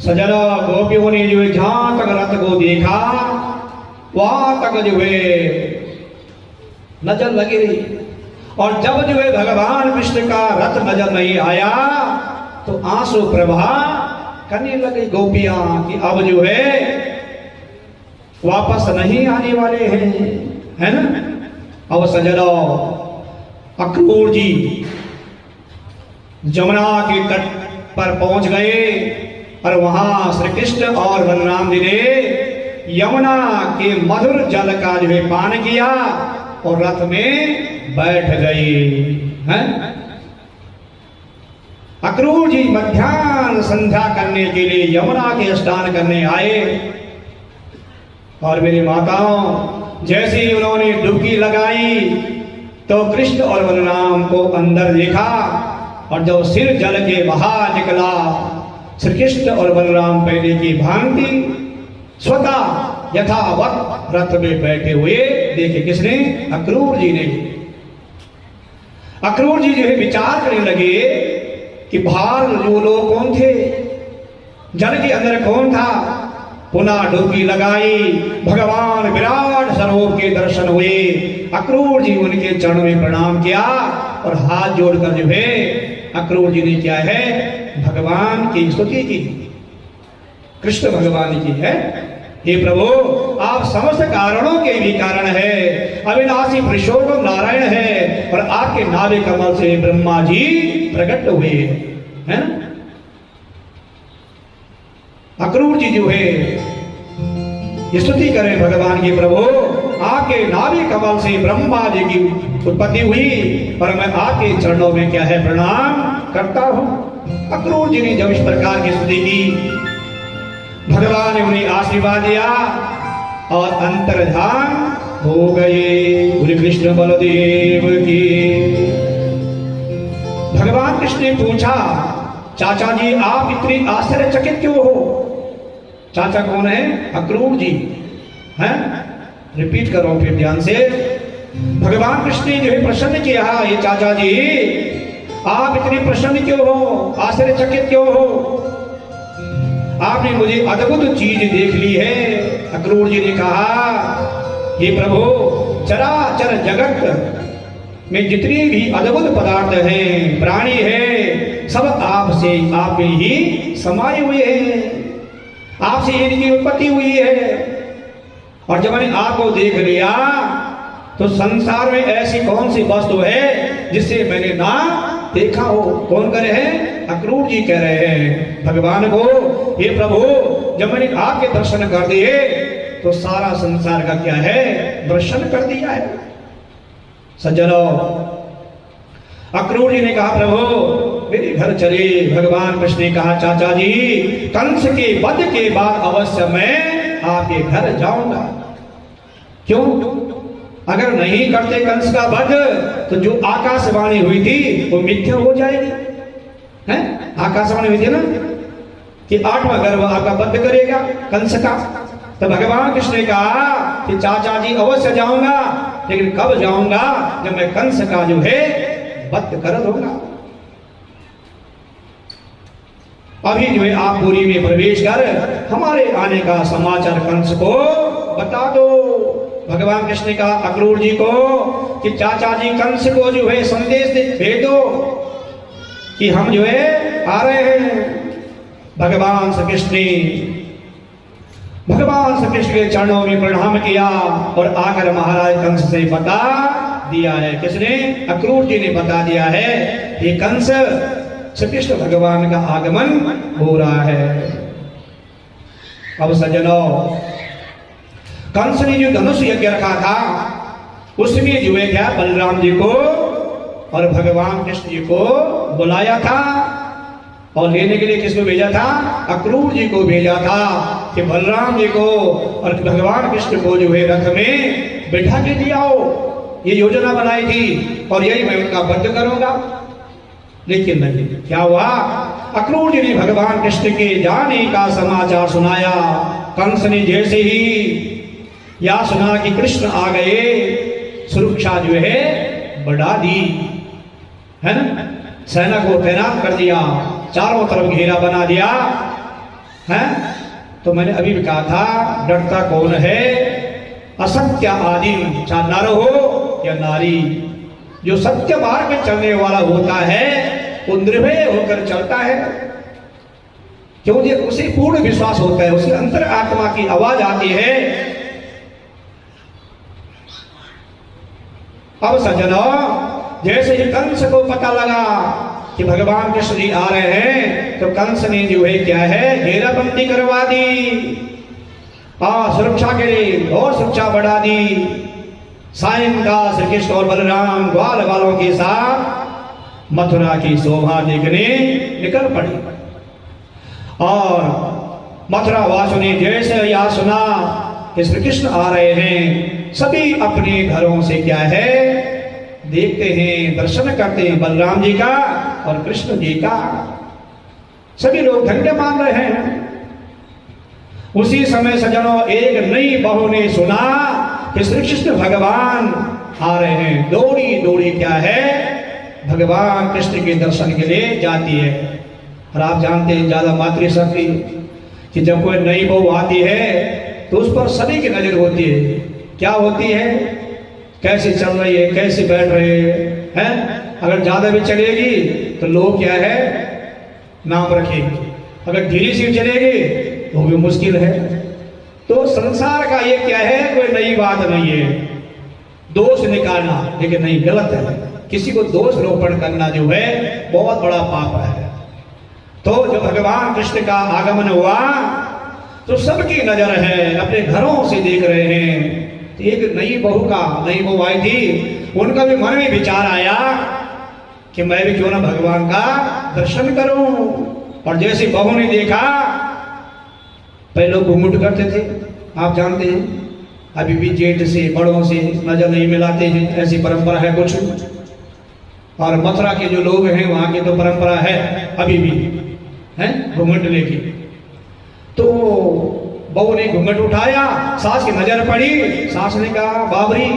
सजना गोपियों ने जो है जहां तक रथ को देखा वहां तक जो है नजर लगी रही, और जब जो है भगवान विष्णु का रथ नजर नहीं आया तो आंसू प्रवाह करने लगी गोपियां कि अब जो है वापस नहीं आने वाले हैं, है ना। अब सजना अक्रूर जी जमुना के तट पर पहुंच गए और वहां श्री कृष्ण और बलराम जी ने यमुना के मधुर जल का जो है पान किया और रथ में बैठ गए हैं। अक्रूर जी मध्याह्न संध्या करने के लिए यमुना के स्नान करने आए और मेरी माताओं जैसे ही उन्होंने डुबकी लगाई तो कृष्ण और बलराम को अंदर देखा, और जब सिर जल के बाहर निकला श्री कृष्ण और बलराम पहले की भांति स्वतः यथावत रथ में बैठे हुए देखे। किसने? अक्रूर जी ने। अक्रूर जी जो है विचार करने लगे कि बाहर जो लोग कौन थे, जल के अंदर कौन था, पुनः डुबकी लगाई, भगवान विराट सरोवर के दर्शन हुए। अक्रूर जी उनके चरणों में प्रणाम किया और हाथ जोड़कर जो है अक्रूर जी ने क्या है भगवान की स्तुति की, कृष्ण भगवान की है। हे प्रभु, आप समस्त कारणों के भी कारण है, अविनाशी पुरुषोत्तम नारायण है और आपके नाभि कमल से ब्रह्मा जी प्रकट हुए है ना। अक्रूर जी जो है स्तुति करें भगवान की, प्रभु आपके नाभि कमल से ब्रह्मा जी की उत्पत्ति हुई और मैं आपके चरणों में क्या है प्रणाम करता हूं। अक्रूर जी ने जब इस प्रकार की स्तुति की, भगवान ने उन्हें आशीर्वाद दिया और अंतर्धान हो गए। बोले कृष्ण बलदेव की। भगवान कृष्ण ने पूछा, चाचा जी आप इतनी आश्चर्यचकित क्यों हो? चाचा कौन है? अक्रूर जी हैं। रिपीट करो फिर ध्यान से। भगवान कृष्ण ने जो है प्रसन्न किया, ये चाचा जी आप इतने प्रसन्न क्यों हो, आश्चर्यचकित क्यों हो? आपने मुझे अद्भुत चीज देख ली है। अक्रूर जी ने कहा, हे प्रभु चराचर जगत में जितने भी अद्भुत पदार्थ हैं, प्राणी है, सब आपसे आप में ही समाये हुए हैं, आपसे इनकी उत्पत्ति हुई है। और जब मैंने आपको देख लिया तो संसार में ऐसी कौन सी वस्तु है जिसे मैंने ना देखा हो? कौन कह रहे हैं? अक्रूर जी कह रहे हैं भगवान को, हे प्रभु जब मैंने आपके दर्शन कर दिए तो सारा संसार का क्या है दर्शन कर दिया है। सज्जनों, अक्रूर जी ने कहा, प्रभु मेरे घर चले। भगवान कृष्ण ने कहा, चाचा जी कंस के वध के बाद अवश्य मैं आपके घर जाऊंगा। क्यों? अगर नहीं करते कंस का वध तो जो आकाशवाणी हुई थी वो मिथ्या हो जाएगी, है? आकाशवाणी हुई थी ना कि 8वां गर्भ आपका वध करेगा कंस का। तो भगवान कृष्ण ने कहा कि चाचा जी अवश्य जाऊंगा, लेकिन कब जाऊंगा? जब मैं कंस का जो है वध कर दूंगा। अभी जो है आप पुरी में प्रवेश कर हमारे आने का समाचार कंस को बता दो। भगवान कृष्ण ने कहा अक्रूर जी को कि चाचा जी कंस को जो है संदेश भेज दो कि हम जो है आ रहे हैं। भगवान श्री कृष्ण के चरणों में प्रणाम किया और आकर महाराज कंस से बता दिया है। किसने? अक्रूर जी ने बता दिया है कि कंस श्री कृष्ण भगवान का आगमन हो रहा है। अब सज्जनों, कंस ने जो धनुष यज्ञ रखा था उसमें जो है क्या बलराम जी को और भगवान कृष्ण जी को बुलाया था और लेने के लिए किसको भेजा था? अक्रूर जी को भेजा था कि बलराम जी को और भगवान कृष्ण को जो है रथ में बैठा के दिया हो। ये योजना बनाई थी और यही मैं उनका वध करूंगा। लेकिन नहीं, क्या हुआ? अक्रूर जी ने भगवान कृष्ण के जाने का समाचार सुनाया। कंस ने जैसे ही या सुना कि कृष्ण आ गए, सुरक्षा जो है बढ़ा दी, है ना? सेना को तैनात कर दिया, चारों तरफ घेरा बना दिया है। तो मैंने अभी भी कहा था, डरता कौन है? असत्य आदि, चाहे नर हो या नारी, जो सत्य मार्ग में चलने वाला होता है वो निर्भय होकर चलता है, क्योंकि उसे पूर्ण विश्वास होता है, उसके अंतर आत्मा की आवाज आती है। अब सज्जनों, जैसे ही कंस को पता लगा कि भगवान कृष्ण जी आ रहे हैं तो कंस ने जो है क्या है घेराबंदी करवा दी और सुरक्षा के लिए और सुरक्षा बढ़ा दी। सायंकाल श्री कृष्ण और बलराम ग्वाल वालों के साथ मथुरा की शोभा देखने निकल पड़ी और मथुरा वासियों ने जैसे यह सुना कि श्री कृष्ण आ रहे हैं, सभी अपने घरों से क्या है देखते हैं, दर्शन करते हैं बलराम जी का और कृष्ण जी का। सभी लोग धन्य मान रहे हैं। उसी समय सज्जनों, एक नई बहू ने सुना कि श्री कृष्ण भगवान आ रहे हैं। दौड़ी दौड़ी क्या है भगवान कृष्ण के दर्शन के लिए जाती है। और आप जानते हैं ज्यादा मातृशक्ति, कि जब कोई नई बहू आती है तो उस पर सभी की नजर होती है। क्या होती है? कैसे चल रही है, कैसे बैठ रहे हैं। अगर ज्यादा भी चलेगी तो लोग क्या है, नाम रखेंगे। अगर धीरे से चलेगी तो भी मुश्किल है। तो संसार का ये क्या है, कोई नई बात नहीं है। दोष निकालना लेकिन नहीं, गलत है। किसी को दोष रोपण करना जो है बहुत बड़ा पाप है। तो जब भगवान कृष्ण का आगमन हुआ तो सबकी नजर है, अपने घरों से देख रहे हैं। तो एक नई बहू आई थी, उनका भी मन में विचार आया कि मैं भी क्यों ना भगवान का दर्शन करूं। और जैसे बहू ने देखा, पहले लोग घूंघट करते थे, आप जानते हैं। अभी भी जेठ से बड़ों से नजर नहीं मिलाते हैं, ऐसी परंपरा है कुछ। और मथुरा के जो लोग हैं वहां की तो परंपरा है अभी भी है घूंघट लेके। तो बहू ने घूंघट उठाया, सास की नजर पड़ी, सास ने कहा बाबरी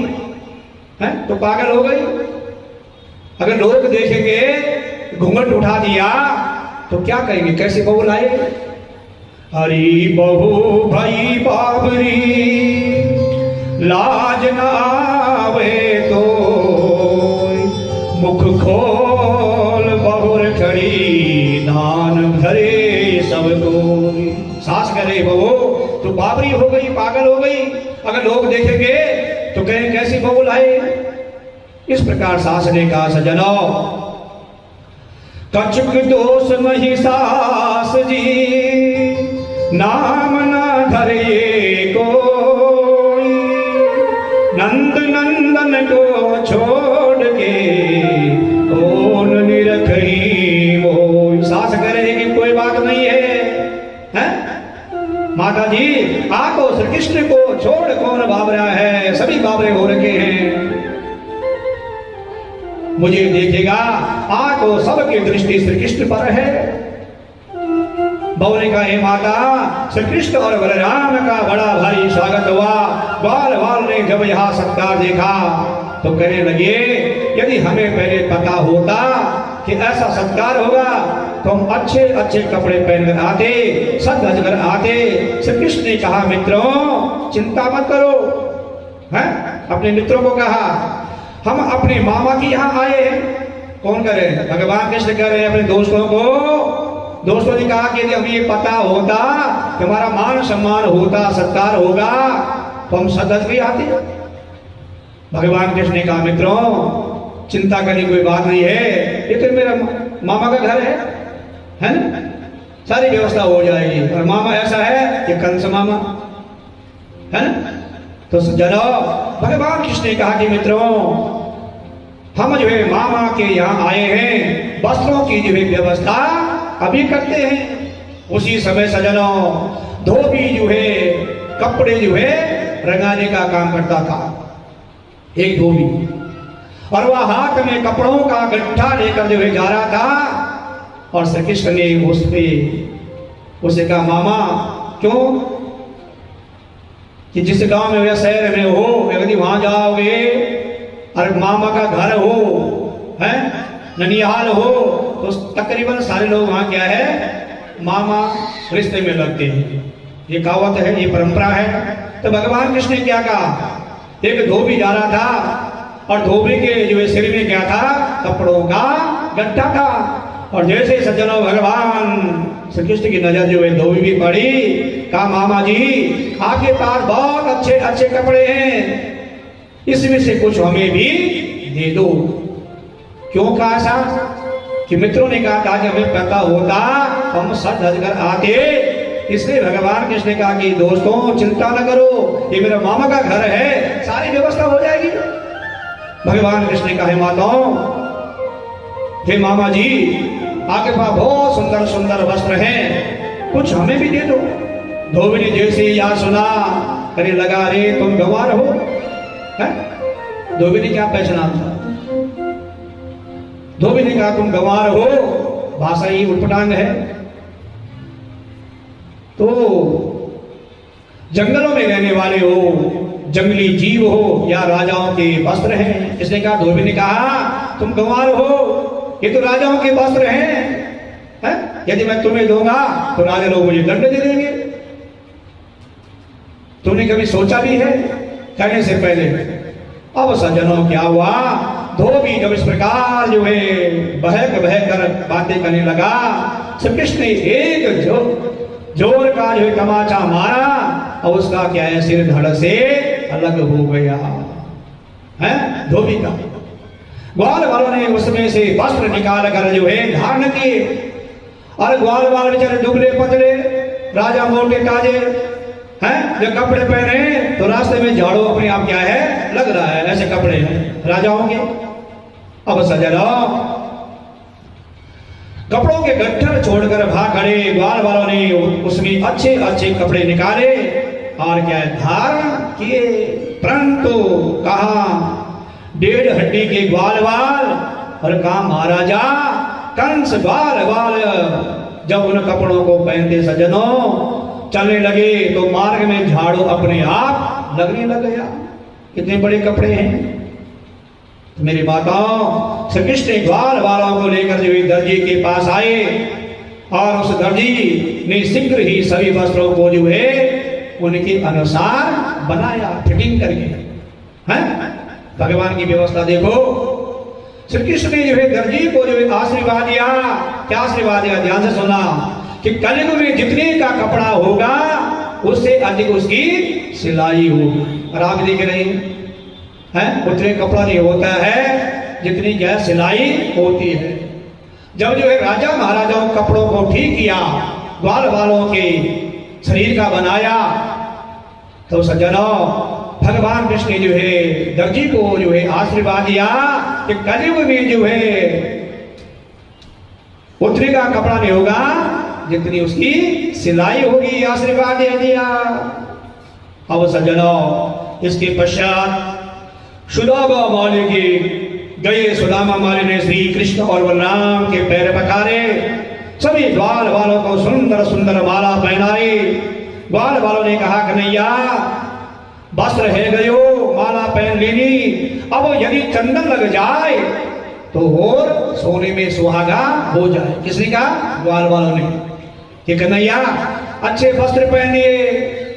है तो पागल हो गई। अगर लोग देखेंगे घूंघट उठा दिया तो क्या कहेंगे, कैसे बहू लाए। अरे बहू भाई बाबरी लाज ना आवे तो मुख खोल बहुर खड़ी दान भरे सब कोई। सास करे बहू तो बाबरी हो गई, पागल हो गई। अगर लोग देखेंगे तो कहें कैसी बहू लाए। इस प्रकार सास ने कहा सजनों, कछुक दोष नहीं सास जी, नाम न धरे कोई। नंद नंदन को छोड़ के कौन निरखई मोई। सास कह रहे कि कोई बात नहीं है? माता जी आपको श्री कृष्ण को छोड़ कौन बाबरा है, सभी बाबरे हो रखे हैं। मुझे देखेगा आपको सबकी दृष्टि श्री कृष्ण पर है। बहू ने कहा हे माता, श्री कृष्ण और बलराम का बड़ा भारी स्वागत हुआ। बाल बाल ने जब यहाँ सत्कार देखा तो कहने लगे यदि हमें पहले पता होता कि ऐसा सत्कार होगा तो हम अच्छे अच्छे कपड़े पहनकर आते, सज धज कर आते। श्री कृष्ण ने कहा मित्रों चिंता मत करो, हैं? अपने मित्रों को कहा हम अपने मामा की यहाँ आए हैं। कौन करे? भगवान कृष्ण कह रहे हैं अपने दोस्तों को। दोस्तों ने कहा कि यदि हमें ये पता होता कि हमारा मान सम्मान होता, सत्कार होगा तो हम सदस्य भी आते। भगवान कृष्ण ने कहा मित्रों चिंता करने की कोई बात नहीं है, ये तो मेरा मामा का घर है ना, सारी व्यवस्था हो जाएगी। और मामा ऐसा है कि कंस मामा है ना। तो जनो भगवान कृष्ण ने कहा कि मित्रों हम जो है मामा के यहाँ आए हैं, वस्त्रों की जो है व्यवस्था अभी करते हैं। उसी समय सजनों धोबी जो है कपड़े जो है रंगाने का काम करता था, एक धोबी। और वह हाथ में कपड़ों का गट्ठा लेकर जो है जा रहा था। और श्री कृष्ण ने उसे कहा मामा क्यों, कि जिस गांव में या शहर में हो यदि वहां जाओगे और मामा का घर हो है ननिहाल हो तो तकरीबन सारे लोग वहां क्या है मामा रिश्ते में लगते हैं। ये कहावत है, ये परंपरा है। तो भगवान कृष्ण ने क्या कहा, एक धोबी जा रहा था और धोबी के जो है सिर में क्या था, कपड़ों का गट्ठा था। और जैसे सज्जनों भगवान श्री कृष्ण की नजर जो है धोबी भी पड़ी, कहा मामा जी आपके पास बहुत अच्छे अच्छे कपड़े हैं, इसमें से कुछ हमें भी दे दो। क्यों कहा ऐसा, कि मित्रों ने कहा था कि हमें पता होता हम सज धज कर आते। इसलिए भगवान कृष्ण ने कहा कि दोस्तों चिंता न करो, ये मेरा मामा का घर है, सारी व्यवस्था हो जाएगी। भगवान कृष्ण ने कहा हे माताओं, हे मामा जी आपके पास बहुत सुंदर सुंदर वस्त्र हैं, कुछ हमें भी दे दो। धोबी ने जैसे यह सुना कहने लगा अरे तुम गंवार हो। धोबी ने क्या पहचाना था, धोबी ने कहा तुम गंवार हो, भाषा ही उटपटांग है। तो जंगलों में रहने वाले हो, जंगली जीव हो या राजाओं के वस्त्र हैं। इसने कहा, धोबी ने कहा तुम गंवार हो, ये तो राजाओं के वस्त्र हैं, है? यदि मैं तुम्हें दूंगा तो राजा लोग मुझे दंड दे देंगे। तुमने कभी सोचा भी है कहने से पहले? अब सज्जनों क्या हुआ, धोबी जब इस प्रकार जो है बहक कर बातें करने लगा, श्री कृष्ण ने एक जोर का जो है तमाचा मारा और उसका क्या है सिर धड़ से अलग हो गया है धोबी का। ग्वाल वालों ने उसमें से वस्त्र निकाल कर जो है धारण किए, और ग्वाल वाले बेचारे दुबले पतले, राजा मोटे ताजे हैं, जो कपड़े पहने तो रास्ते में झाड़ू अपने आप क्या है लग रहा है, ऐसे कपड़े हैं राजाओं के। अब सजनो कपड़ों के गट्ठर छोड़कर भाग खड़े, ग्वाल वालों ने उसमें अच्छे अच्छे कपड़े निकाले और क्या है धारण किए, परंतु कहा 1.5 हड्डी के ग्वाल वाल, और कहा महाराजा कंस ग्वाल वाल जब उन कपड़ों को पहनते सज्जनों चलने लगे तो मार्ग में झाड़ू अपने आप लगने लग गया। कितने बड़े कपड़े हैं। तो मेरी बातों श्री कृष्ण ग्वाल वालों को लेकर जो दर्जी के पास आए, और उस दर्जी ने शीघ्र ही सभी वस्त्रों को जो है उनके अनुसार बनाया, फिटिंग करके हैं। भगवान की व्यवस्था देखो। श्री कृष्ण ने जो है दर्जी को जो है आशीर्वाद दिया। क्या आशीर्वाद दिया? ध्यान से सुना कि कलयुग में जितने का कपड़ा होगा उससे अधिक उसकी सिलाई होगी। और आप देख रहे हैं उतने कपड़ा नहीं होता है जितनी क्या सिलाई होती है। जब जो है राजा महाराजाओं कपड़ों को ठीक किया, ग्वाल वालों के शरीर का बनाया, तो सज्जनों भगवान कृष्ण ने जो है दर्जी को जो है आशीर्वाद दिया कि कलयुग में जो है उतने का कपड़ा नहीं होगा जितनी उसकी सिलाई होगी। आशीर्वाद दे दिया। अब सज्जनों इसके पश्चात सुदामा माली के गए। सुदामा माली ने श्री कृष्ण और बलराम के पैर पखारे, सभी ग्वाल वालों को सुंदर सुंदर माला पहनाई। ग्वाल वालों ने कहा कन्हैया वस्त्र है गयो, माला पहन लेनी, अब यदि चंदन लग जाए तो और सोने में सुहागा हो जाए। किसने कहा? ग्वाल वालों ने। कि कन्हैया अच्छे वस्त्र पहन लिए,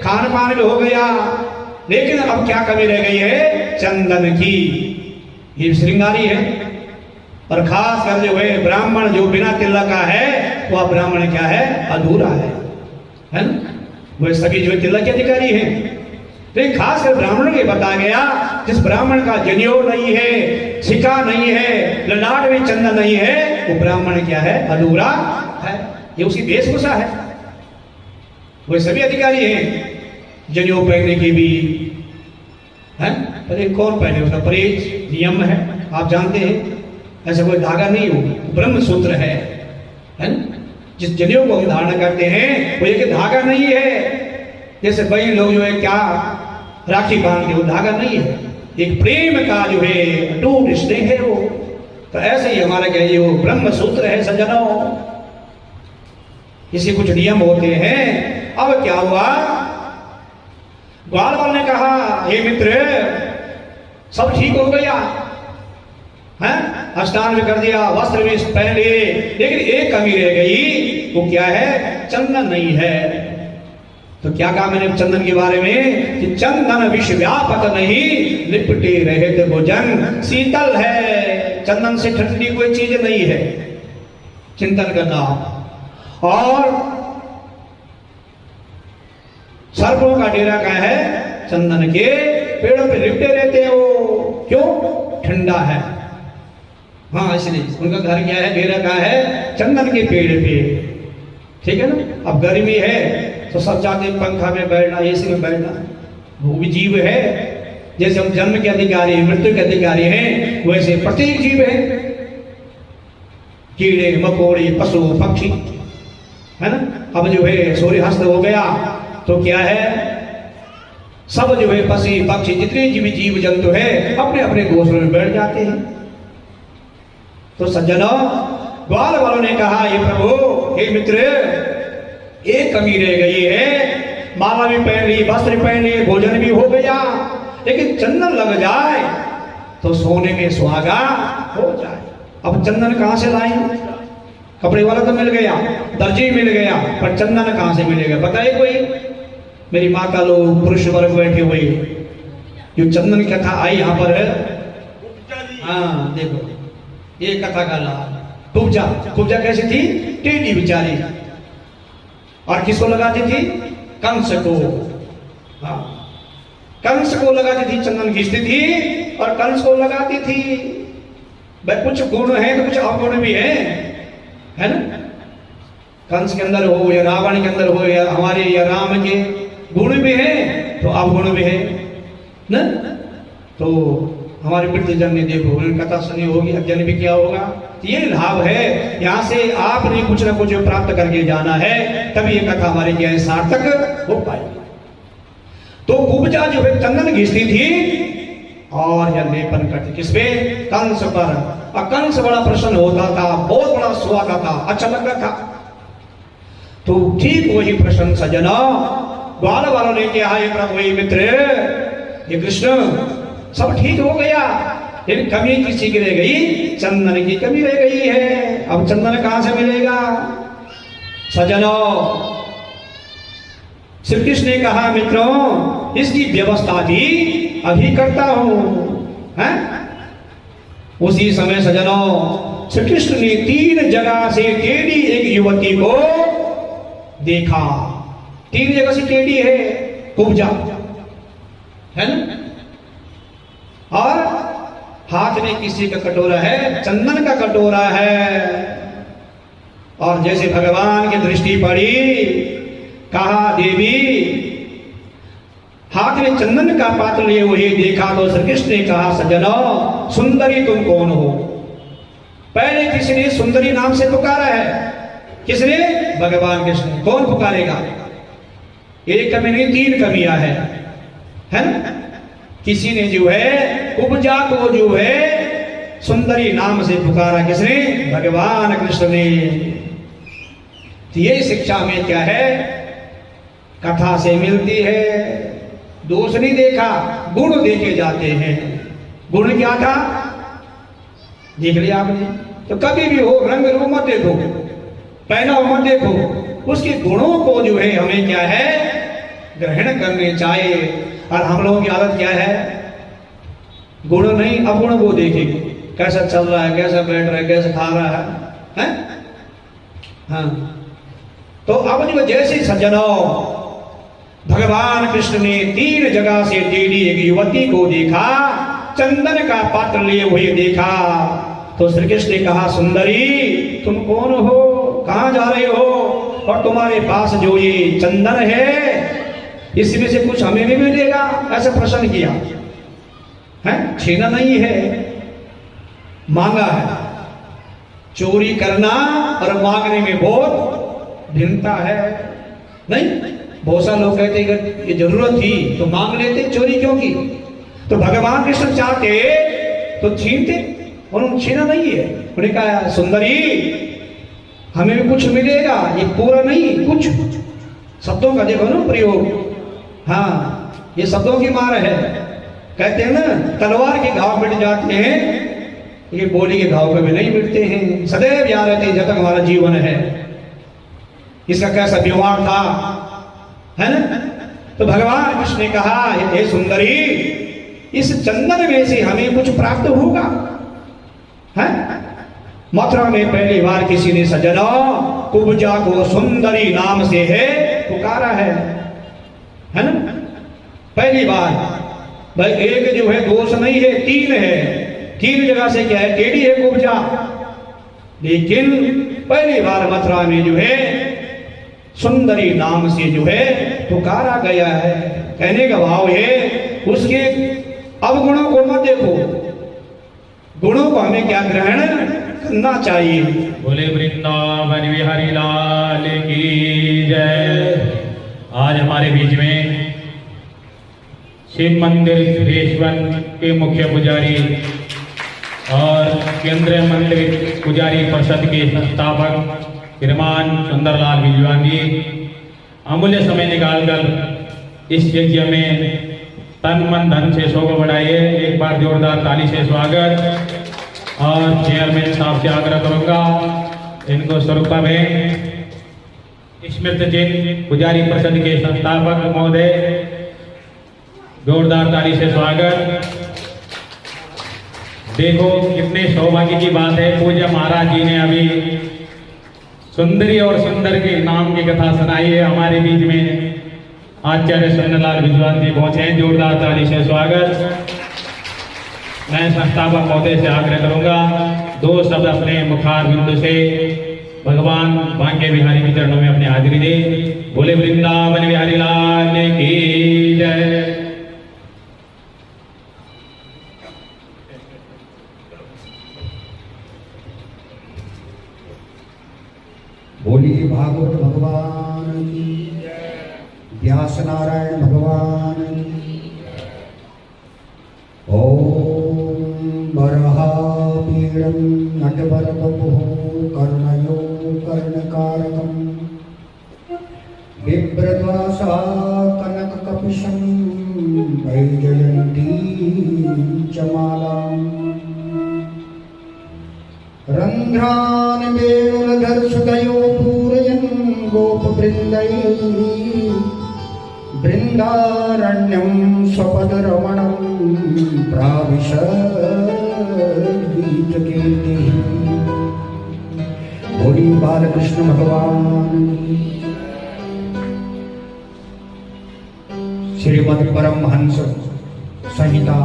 खान पान भी हो गया, लेकिन अब क्या कमी रह गई है? चंदन की। ये श्रृंगारी है। और खास कर जो है ब्राह्मण जो बिना तिलक का है वह ब्राह्मण क्या है? अधूरा है ना? वह सभी जो तिलक के अधिकारी हैं। लेकिन खास कर ब्राह्मण के बताया गया जिस ब्राह्मण का जनेऊ नहीं है, छिका नहीं है, ललाट में चंदन नहीं है, वो ब्राह्मण क्या है? अधूरा है। ये उसकी वेशभूषा है। वे सभी अधिकारी हैं जनेऊ पहनने की भी है। अरे कौन पहने? उसका परहेज नियम है, आप जानते हैं। ऐसा कोई धागा नहीं हो, ब्रह्म सूत्र है ना? जिस जनेऊ को हम धारण करते हैं वो एक धागा नहीं है। जैसे कई लोग जो है क्या राखी बांधते, वो धागा नहीं है, एक प्रेम का जो है अटूट स्नेह है वो। तो ऐसे ही हमारा क्या ये वो ब्रह्म सूत्र है सज्जनों। इसे कुछ नियम होते हैं। अब क्या हुआ? ग्वाल वाल ने कहा हे मित्र सब ठीक हो गया है, स्नान भी कर दिया, वस्त्र भी पहन लिए, लेकिन एक कमी रह गई। वो क्या है? चंदन नहीं है। तो क्या कहा मैंने चंदन के बारे में? कि चंदन विश्व व्यापक नहीं, लिपटे रहे भोजन शीतल है। चंदन से ठंडी कोई चीज नहीं है। चिंतन करना। और सर्पों का डेरा क्या है? चंदन के पेड़ों पे लिपटे रहते हैं वो। क्यों? ठंडा है। हाँ इसलिए उनका घर क्या है? डेरा का है चंदन के पेड़ पे। ठीक है ना? अब गर्मी है तो सब जाते पंखा में बैठना, एसी में बैठना। वो भी जीव है। जैसे हम जन्म के अधिकारी हैं, मृत्यु के अधिकारी हैं, वैसे प्रत्येक जीव है। कीड़े मकोड़े पशु पक्षी है ना। अब जो है सूर्यास्त हो गया तो क्या है? सब जो है पशु पक्षी जितने जीव जंतु है अपने अपने घोंसलों में बैठ जाते हैं। तो सज्जनों ग्वाल वालों ने कहा ये प्रभु हे मित्र एक कमी रह गई है। माला भी पहन ली, वस्त्र पहन लिए, भोजन भी हो गया, लेकिन चंदन लग जाए तो सोने में सुहागा हो जाए। अब चंदन कहां से लाएं? कपड़े वाला तो मिल गया, दर्जी मिल गया, पर चंदन कहां से मिलेगा? बताइए कोई मेरी माता लोग पुरुष वर्ग बैठे हुए, जो चंदन की कथा आई यहाँ पर है। हाँ देखो, ये कथा का लाभ। कुब्जा, कुब्जा कैसी थी? टेढ़ी बिचारी, और किसको लगाती थी? कंस को। हाँ, कंस को लगाती थी, चंदन घिसती थी और कंस को लगाती थी। भाई कुछ गुण है तो कुछ अवगुण भी है ना? कंस के अंदर हो या रावण के अंदर हो या हमारे या राम के गुण भी है तो अवगुण भी है ना। तो हमारे वृद्धजन ने देखो, उन्होंने कथा सुनी होगी, अध्ययन भी किया होगा। ये लाभ है, यहाँ से आपने कुछ ना कुछ प्राप्त करके जाना है, तभी ये कथा हमारे क्या है सार्थक हो पाएगी। तो कुब्जा जो है चंदन घिसती थी और यह लेपन करती किस पे? कंस पर। और कंस बड़ा प्रसन्न होता था, बहुत बड़ा सुहाता था, अच्छा लगता था। तो ठीक वही प्रसन्न सजना द्वार वालों ने कहा, ये प्रभु, ये मित्र, ये कृष्ण, सब ठीक हो गया, लेकिन कमी किसी की रह गई? चंदन की कमी रह गई है। अब चंदन कहां से मिलेगा? सजनों, श्री कृष्ण ने कहा, मित्रों, इसकी व्यवस्था भी अभी करता हूं। हैं? उसी समय सजनों, श्री कृष्ण ने 3 जगह से टेढ़ी एक युवती को देखा। 3 जगह से टेढ़ी है कुब्जा, है ना? और हाथ में किसी का कटोरा है, चंदन का कटोरा है। और जैसे भगवान की दृष्टि पड़ी, कहा, देवी, हाथ में चंदन का पात्र लिए हुए देखा तो श्री कृष्ण ने कहा, सज्जनों, सुंदरी तुम कौन हो? पहले किसी ने सुंदरी नाम से पुकारा है। किसने? भगवान कृष्ण। कौन पुकारेगा? एक कमी नहीं, 3 कमियां है ना? किसी ने जो है कुब्जा को जो है सुंदरी नाम से पुकारा। किसने? भगवान कृष्ण ने। तो ये शिक्षा में क्या है? कथा से मिलती है। दोष नहीं देखा, गुण देखे जाते हैं। गुण क्या था? देख लिया आपने? तो कभी भी हो, रंग रूप मत देखो, पहनाव मत देखो, उसके गुणों को जो है हमें क्या है ग्रहण करने चाहिए। और हम लोगों की आदत क्या है? गुण नहीं, अवगुण को देखेंगे। कैसा चल रहा है, कैसा बैठ रहा है, कैसा खा रहा है? हाँ, तो अब जो जैसे सज्जनों, भगवान कृष्ण ने 3 जगह से टेढ़ी एक युवती को देखा, चंदन का पात्र लिए हुए देखा। तो श्री कृष्ण ने कहा, सुंदरी, तुम कौन हो? कहां जा रहे हो? और तुम्हारे पास जो ये चंदन है, इसमें से कुछ हमें भी मिलेगा? ऐसा प्रश्न किया है। छीना नहीं है, मांगा है। चोरी करना और मांगने में बहुत भिन्नता है। नहीं, बहुत सारे लोग कहते हैं ये जरूरत थी तो मांग लेते, चोरी क्यों की? तो भगवान कृष्ण चाहते तो छीनते, उन्होंने छीना नहीं है। उन्होंने कहा, सुंदरी, हमें भी कुछ मिलेगा, ये पूरा नहीं, कुछ। शब्दों का देखो ना प्रयोग। हाँ, ये शब्दों की मार है। कहते हैं ना, तलवार के घाव मिट जाते हैं, ये बोली के घाव कभी नहीं मिटते हैं, सदैव याद रहते हैं जब तक हमारा जीवन है। इसका कैसा व्यवहार था, है ना? तो भगवान कृष्ण ने कहा, हे सुंदरी, इस चंदन में से हमें कुछ प्राप्त होगा? है? मथुरा में पहली बार किसी ने सज्जनों कुब्जा को सुंदरी नाम से है पुकारा है ना? पहली बार। भाई एक जो है दोष नहीं है, 3 है। 3 जगह से क्या है? टेढ़ी है कुब्जा। लेकिन पहली बार मथुरा में जो है सुंदरी नाम से जो है पुकारा गया है। कहने का भाव है, उसके अवगुणों को मत देखो, गुणों को हमें क्या ग्रहण करना चाहिए। बोले वृंदावन बिहारी लाल की जय। आज हमारे बीच में शिव मंदिर सुरेश्वर के मुख्य पुजारी और केंद्रीय मंदिर पुजारी परिषद के संस्थापक श्रीमान सुंदरलाल विजवान जी अमूल्य समय निकालकर इस यज्ञ में तन मन धन से शोभा बढ़ाइए। एक बार जोरदार ताली से स्वागत। और चेयरमैन साहब से आग्रह करूंगा, इनको स्वरूपा भेंट स्मृत जैन पुजारी परिषद के संस्थापक महोदय, जोरदार ताली से स्वागत। देखो कितने सौभाग्य की बात है, पूज्य महाराज जी ने अभी सुंदरी और सुंदर के नाम की कथा सुनाई है। हमारे बीच में आचार्य सुंदरलाल विद्वान जी पहुंचे हैं, जोरदार ताली से स्वागत। मैं संस्थापक महोदय से आग्रह करूंगा, 2 शब्द अपने मुखार बिंदु से भगवान बांके बिहारी के चरणों में अपनी हाजिरी दे। बोले वृंदावन बिहारी लाल की जय। बोलिए भागवत भगवान की, व्यास नारायण भगवान की। ओम बरहापीडं नटवरवपुः कर्णयो कर्णकारकं बिभ्रद्वासा कनककपिशं वैजयन्तीं च मालाम् रन्ध्रान् वेणुलधरसुतयो पूरयन् गोपवृन्दैः बृन्दारण्यं स्वपदरमणं प्राविशद्गीतकीर्तिः। बोली बालकृष्ण भगवान की। श्रीमद् परमहंस संहिता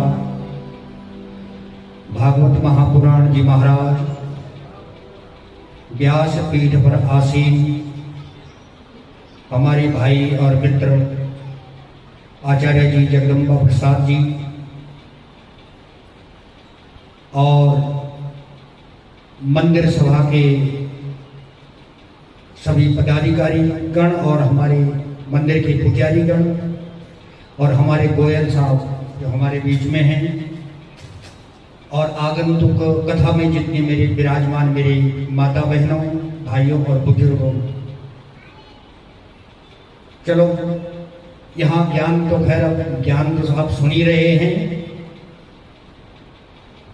भागवत महापुराण जी महाराज व्यास पीठ पर आसीन हमारे भाई और मित्र आचार्य जी जगदम्बा प्रसाद जी और मंदिर सभा के सभी पदाधिकारी गण और हमारे मंदिर के पुजारी गण और हमारे गोयल साहब जो हमारे बीच में हैं और आगंतुक कथा में जितने मेरे विराजमान मेरे माता बहनों भाइयों और बुजुर्गों। चलो यहाँ ज्ञान तो खैर ज्ञान तो आप सुन ही रहे हैं,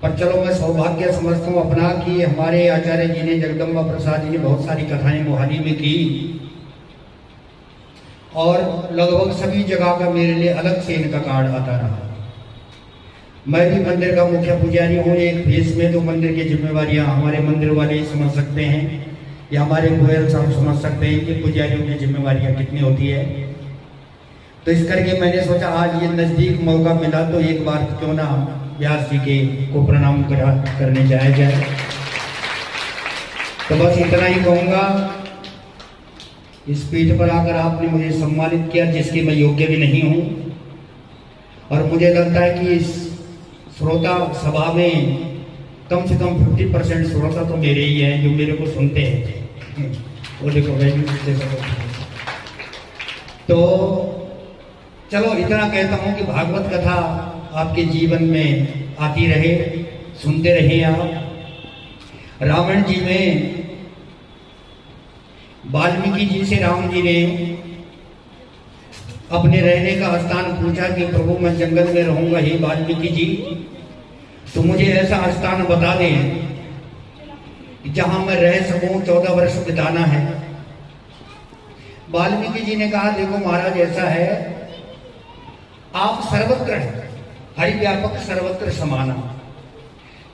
पर चलो मैं सौभाग्य समझता हूँ अपना कि हमारे आचार्य जी ने जगदम्बा प्रसाद जी ने बहुत सारी कथाएं मोहाली में की और लगभग सभी जगह का मेरे लिए अलग से इनका कार्ड आता रहा। मैं भी मंदिर का मुख्य पुजारी हूँ एक फेस में, तो मंदिर की जिम्मेवारियाँ हमारे मंदिर वाले ही समझ सकते हैं या हमारे गोयल साहब समझ सकते हैं कि पुजारियों की जिम्मेवारियाँ कितनी होती है। तो इस करके मैंने सोचा आज ये नज़दीक मौका मिला तो एक बार क्यों ना व्यास जी के को प्रणाम करने जाया जाए। तो बस इतना ही कहूँगा, इस पीठ पर आकर आपने मुझे सम्मानित किया जिसके मैं योग्य भी नहीं हूँ, और मुझे लगता है कि इस श्रोता सभा में कम से कम 50% श्रोता तो मेरे ही हैं जो मेरे को सुनते हैं। वो देखो तो चलो इतना कहता हूँ कि भागवत कथा आपके जीवन में आती रहे, सुनते रहे आप। रावण जी में वाल्मीकि जी से राम जी ने अपने रहने का स्थान पूछा कि प्रभु मैं जंगल में रहूंगा, हे वाल्मीकि जी तो मुझे ऐसा स्थान बता दें जहां मैं रह सकूं, 14 वर्ष बिताना है। वाल्मीकि जी ने कहा देखो महाराज ऐसा है, आप सर्वत्र हैं, हरिव्यापक सर्वत्र समाना।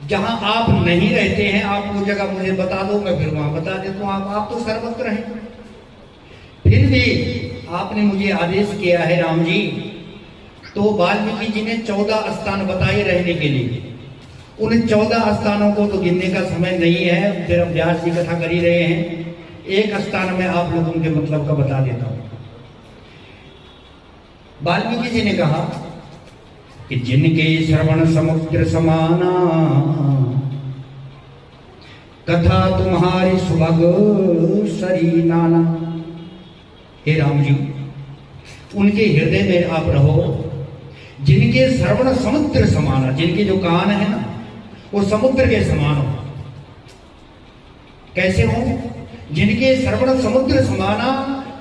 जहां आप नहीं रहते हैं आप वो जगह मुझे बता दो, मैं फिर वहां बता देता हूं। आप तो सर्वत्र हैं, फिर भी आपने मुझे आदेश किया है राम जी। तो वाल्मीकि जी ने 14 स्थान बताए रहने के लिए। उन 14 स्थानों को तो गिनने का समय नहीं है, फिर अब व्यास जी कथा कर ही रहे हैं। एक स्थान में आप लोगों के मतलब का बता देता हूं। वाल्मीकि जी ने कहा कि जिनके श्रवण समुद्र समाना कथा तुम्हारी सुभग सरी नाना। हे राम जी उनके हृदय में आप रहो जिनके श्रवण समुद्र समाना, जिनके जो कान है ना वो समुद्र के समान हो। कैसे हो? जिनके श्रवण समुद्र समाना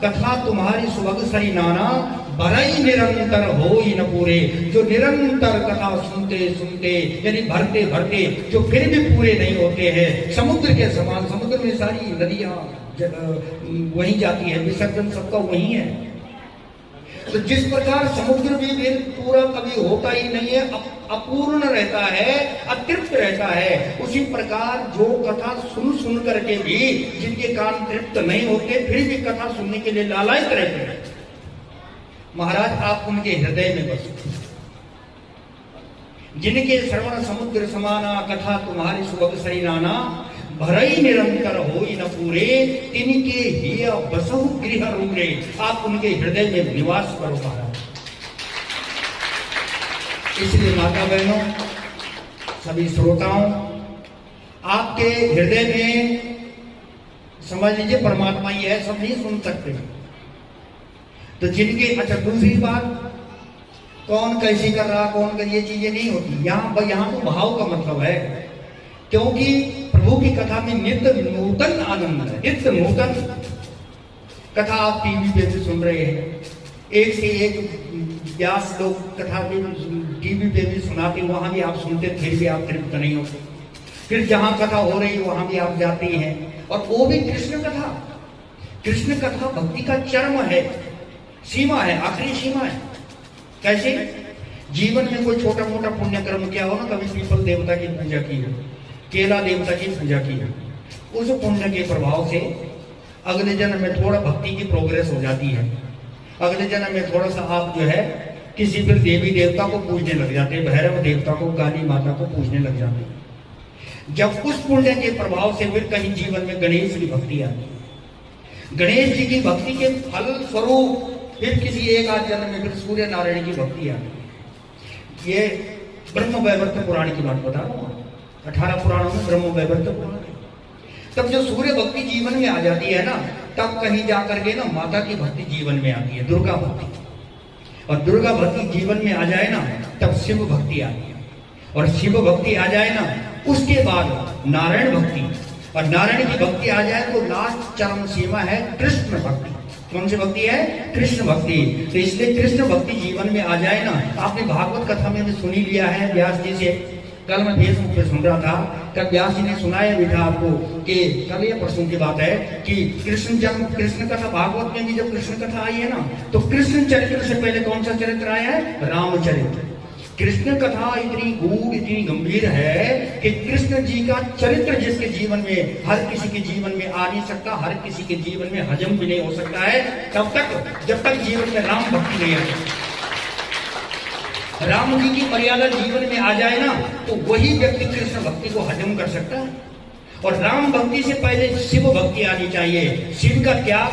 कथा तुम्हारी सुभग सरी नाना, भरई निरंतर हो ही न पूरे। जो निरंतर कथा सुनते सुनते यानी भरते भरते जो फिर भी पूरे नहीं होते हैं, समुद्र के समान। समुद्र में सारी नदियां वहीं जाती है, विसर्जन सबका वहीं है। तो जिस प्रकार समुद्र भी फिर पूरा कभी होता ही नहीं है, अपूर्ण रहता है, अतृप्त रहता है, उसी प्रकार जो कथा सुन सुन करके भी जिनके कान तृप्त नहीं होते फिर भी कथा सुनने के लिए लालायित रहते हैं, महाराज आप उनके हृदय में बसो। जिनके श्रवण समुद्र समाना, कथा तुम्हारी सुबह सही नाना, भरई निरंतर होई न पूरे, तिनके ही बसहु गृह रूरे। आप उनके हृदय में निवास करो महाराज। इसलिए माता बहनों, सभी श्रोताओं, आपके हृदय में समझ लीजिए परमात्मा ही है, सब नहीं सुन सकते। तो जिनके, अच्छा दूसरी बात, कौन कैसी कर रहा, कौन कर, ये चीजें नहीं होती यहाँ तो भाव का मतलब है, क्योंकि प्रभु की कथा में नित्य नूतन आनंद है, नित्य नूतन कथा। आप टीवी पे भी सुन रहे हैं, एक से एक व्यास लोग कथा भी टीवी पे भी सुनाते, वहां भी आप सुनते, फिर भी आप तृप्त नहीं होते। फिर जहां कथा हो रही वहां भी आप जाते हैं, और वो भी कृष्ण कथा। कृष्ण कथा भक्ति का चरम है, सीमा है, आखिरी सीमा है। कैसे? जीवन में कोई छोटा मोटा पुण्य कर्म किया हो ना, कभी पीपल देवता की पूजा की है, केला देवता की पूजा की है, उस पुण्य के प्रभाव से अगले जन्म में थोड़ा भक्ति की प्रोग्रेस हो जाती है। अगले जन्म में थोड़ा सा आप जो है किसी फिर देवी देवता को पूजने लग जाते हैं, भैरव देवता को, काली माता को पूजने लग जाते हैं। जब उस पुण्य के प्रभाव से फिर कहीं जीवन में गणेश की भक्ति आती है, गणेश जी की भक्ति के फल स्वरूप फिर किसी एक आध जन्म में फिर सूर्य नारायण की भक्ति आती है। ये ब्रह्म वैवर्त पुराण की बात बता रहा हूँ, 18 पुराणों में ब्रह्म वैवर्त पुराण है। तब जो सूर्य भक्ति जीवन में आ जाती है ना, तब कहीं जाकर के ना माता की भक्ति जीवन में आती है, दुर्गा भक्ति। और दुर्गा भक्ति जीवन में आ जाए ना, तब शिव भक्ति आती है। और शिव भक्ति आ जाए ना, उसके बाद नारायण भक्ति। और नारायण की भक्ति आ जाए तो लास्ट चरम सीमा है कृष्ण भक्ति। कौन सी भक्ति है? कृष्ण भक्ति। तो इसलिए कृष्ण भक्ति जीवन में आ जाए ना, आपने भागवत कथा में भी सुनी लिया है व्यास जी से। कल मैं फेसबुक पे सुन रहा था, कल व्यास जी ने सुनाया भी था आपको कि कल ये परसों की बात है कि कृष्ण कथा, भागवत में भी जब कृष्ण कथा आई है ना, तो कृष्ण चरित्र से पहले कौन सा चरित्र आया है? रामचरित्र। कृष्ण कथा इतनी गूढ़, इतनी गंभीर है कि कृष्ण जी का चरित्र जिसके जीवन में, हर किसी के जीवन में आ नहीं सकता, हर किसी के जीवन में हजम भी नहीं हो सकता है तब तक, जब तक जीवन में राम भक्ति नहीं है। राम जी की मर्यादा जीवन में आ जाए ना, तो वही व्यक्ति कृष्ण भक्ति को हजम कर सकता है। और राम भक्ति से पहले शिव भक्ति आनी चाहिए। शिव का त्याग,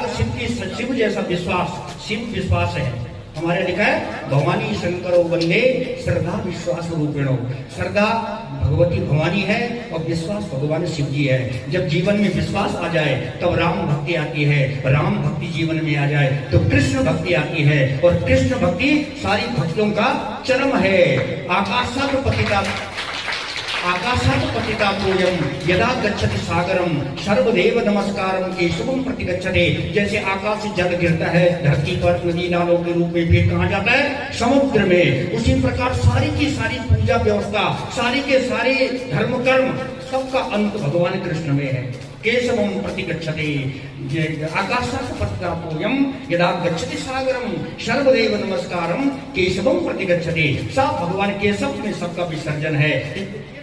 शिव जैसा विश्वास, शिव विश्वास है। हमारे लिखा है, भवानी शंकरो वंदे श्रद्धा विश्वास रूपिणो। श्रद्धा भगवती भवानी है और विश्वास भगवान शिव जी है। जब जीवन में विश्वास आ जाए तब राम भक्ति आती है, राम भक्ति जीवन में आ जाए तो कृष्ण भक्ति आती है। और कृष्ण भक्ति सारी भक्तियों का चरम है। आकाशात पतिता पूजम यदा गच्छति सागरम सर्वदेव नमस्कारम के शुभम प्रतिगच्छते। जैसे आकाश से जल गिरता है धरती पर नदी नालों के रूप में, फिर कहाँ जाता है? समुद्र में। उसी प्रकार सारी की सारी पूजा व्यवस्था, सारी के सारे धर्म कर्म, सबका अंत भगवान कृष्ण में है। केशवम प्रतिगच्छते आकाशात पतिता पूजम यदा गच्छति सागरम सर्वदेव नमस्कारम केशवम प्रतिगच्छते। सब भगवान केशव में सबका विसर्जन है।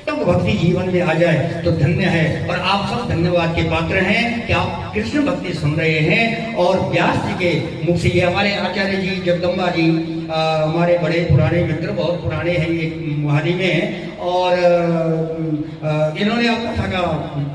तब भक्ति जीवन में आ जाए तो धन्य है। और आप सब धन्यवाद के पात्र हैं कि आप कृष्ण भक्ति सुन रहे हैं। और व्यास जी के मुख से, ये हमारे आचार्य जी जगदम्बा जी, हमारे बड़े पुराने मित्र, बहुत पुराने हैं, एक मोहाली में हैं। और इन्होंने अब कथा का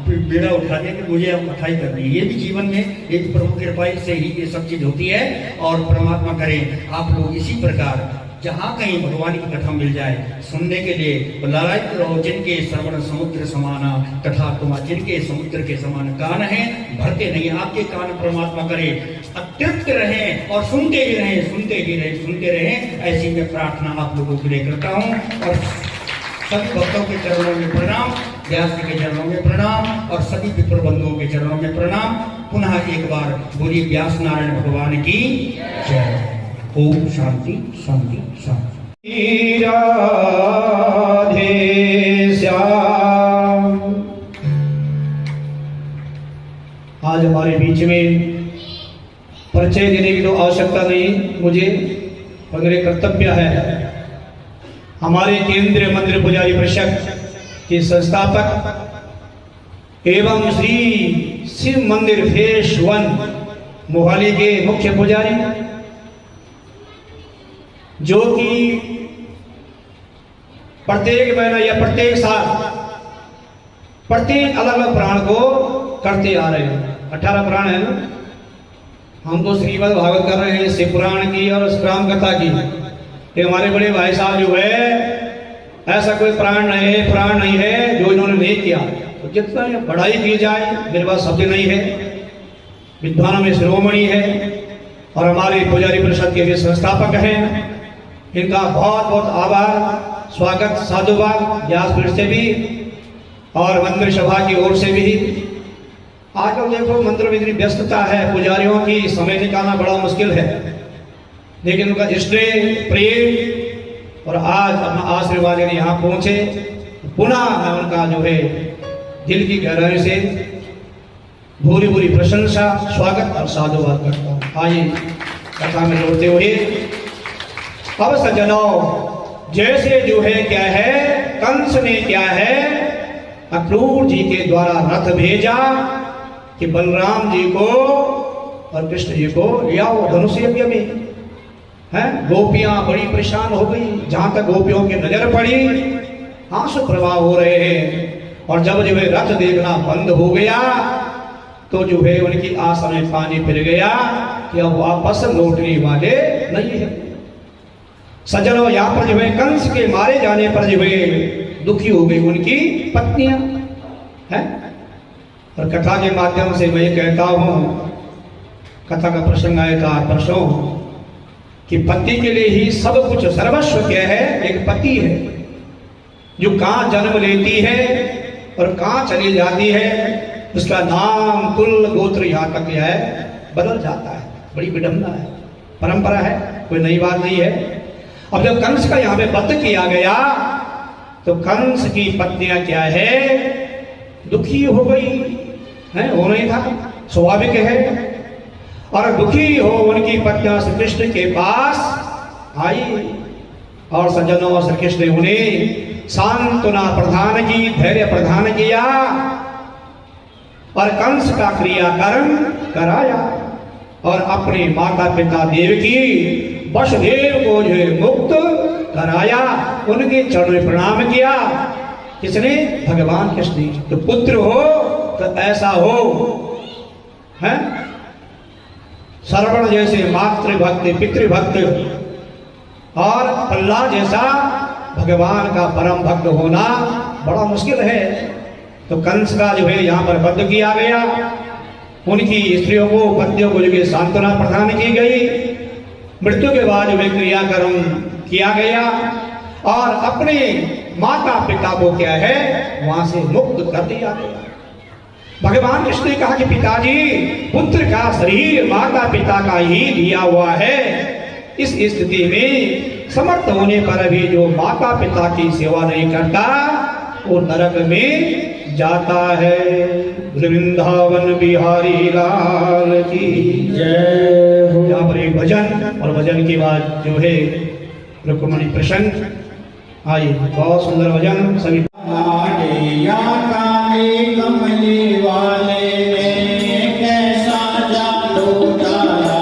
बेड़ा उठा दिया कि मुझे अब कथा ही करनी है। ये भी जीवन में एक प्रभु कृपा से ही ये सब चीज होती है। और परमात्मा करे आप लोग इसी प्रकार जहाँ कहीं भगवान की कथा मिल जाए सुनने के लिए लालायित रहो। जिनके श्रवण समुद्र समाना कथा तुम्हारा, जिनके समुद्र के समान कान है, भरते नहीं, आपके कान परमात्मा करे अतृप्त रहें और सुनते ही रहें, सुनते ही रहें, सुनते रहें। ऐसी मैं प्रार्थना आप लोगों के लिए करता हूँ। और सभी भक्तों के चरणों में प्रणाम, व्यास जी के चरणों में प्रणाम और सभी विप्र बंधुओं के चरणों में प्रणाम। पुनः एक बार बोलिए व्यास नारायण भगवान की जय। ओम शांति शांति शांति। राधे श्याम। आज हमारे बीच में परिचय देने की तो आवश्यकता नहीं मुझे, और मेरे कर्तव्य है। हमारे केंद्रीय मंदिर पुजारी परिषद के संस्थापक एवं श्री शिव मंदिर फेज 1 मोहाली के मुख्य पुजारी, जो कि प्रत्येक महीना या प्रत्येक साल प्रत्येक अलग अलग प्राण को करते आ रहे हैं। 18 प्राण है ना। हम तो श्रीमद् भागवत कर रहे हैं, शिव पुराण की और राम कथा की। ये हमारे बड़े भाई साहब जो है, ऐसा कोई प्राण नहीं है जो इन्होंने नहीं किया। तो जितना बढ़ाई की जाए, मेरे पास शब्द नहीं है, विद्वानों में शिरोमणि है और हमारे पुजारी परिषद के भी संस्थापक हैं। इनका बहुत बहुत आभार, स्वागत, साधुवाद व्यासपीठ से भी और मंदिर सभा की ओर से भी। आजकल देखो मंदिर में इतनी व्यस्तता है, पुजारियों की समय निकालना बड़ा मुश्किल है, लेकिन उनका स्नेह प्रेम और आज अपना आशीर्वाद लेने यहाँ पहुंचे, पुनः मैं उनका जो है दिल की गहराई से भूरी भूरी प्रशंसा, स्वागत और साधुवाद करता हूँ। आइए कथा में जोड़ते हुए, अब सज्जनों, जैसे जो है क्या है, कंस ने क्या है, अक्रूर जी के द्वारा रथ भेजा कि बलराम जी को और कृष्ण जी को ले आओ धनुष यज्ञ में। है गोपियां बड़ी परेशान हो गई, जहां तक गोपियों की नजर पड़ी आंसू प्रवाह हो रहे हैं। और जब जो है रथ देखना बंद हो गया तो जो है उनकी आशा में पानी फिर गया कि अब वापस लौटने वाले नहीं है। सज्जनों, यहाँ पर जो है कंस के मारे जाने पर जो है दुखी हो गई उनकी पत्नियां हैं। और कथा के माध्यम से मैं कहता हूं, कथा का प्रसंग आया था परसों, कि पति के लिए ही सब कुछ, सर्वस्व क्या है, एक पति है जो कहां जन्म लेती है और कहां चली जाती है, उसका नाम कुल गोत्र यहाँ तक क्या है बदल जाता है। बड़ी विडंबना है, परंपरा है, कोई नई बात नहीं है। अब जब कंस का यहाँ पे वध किया गया तो कंस की पत्नियां क्या है, दुखी हो गई है, होना ही था, स्वाभाविक है। और दुखी हो उनकी पत्नियां श्री कृष्ण के पास आई और सज्जनों, श्री कृष्ण ने उन्हें सांत्वना प्रदान की, धैर्य प्रदान किया और कंस का क्रियाकर्म कराया और अपने माता पिता देवकी वसुदेव को जो है मुक्त कराया, उनके चरणों में प्रणाम किया। किसने? भगवान कृष्ण। तो पुत्र हो तो ऐसा हो, है श्रवण जैसे मातृभक्त, पितृभक्त और प्रहलाद जैसा भगवान का परम भक्त होना बड़ा मुश्किल है। तो कंस का जो है यहाँ पर वध किया गया, उनकी स्त्रियों को, पत्नियों को जो सांत्वना प्रदान की गई, मृत्यु के बाद जो है क्रियाकर्म किया गया और अपने माता पिता को क्या है वहां से मुक्त कर दिया गया। भगवान कृष्ण ने कहा कि पिताजी, पुत्र का शरीर माता पिता का ही दिया हुआ है। इस स्थिति में समर्थ होने पर भी जो माता पिता की सेवा नहीं करता वो नरक में जाता है। वृंदावन बिहारी लाल की जय। यहाँ पर एक भजन और भजन के बाद जो है रुक्मणी प्रसंग। आइए, बहुत सुंदर भजन सभी। कमली वाले ने कैसा जादू डाला,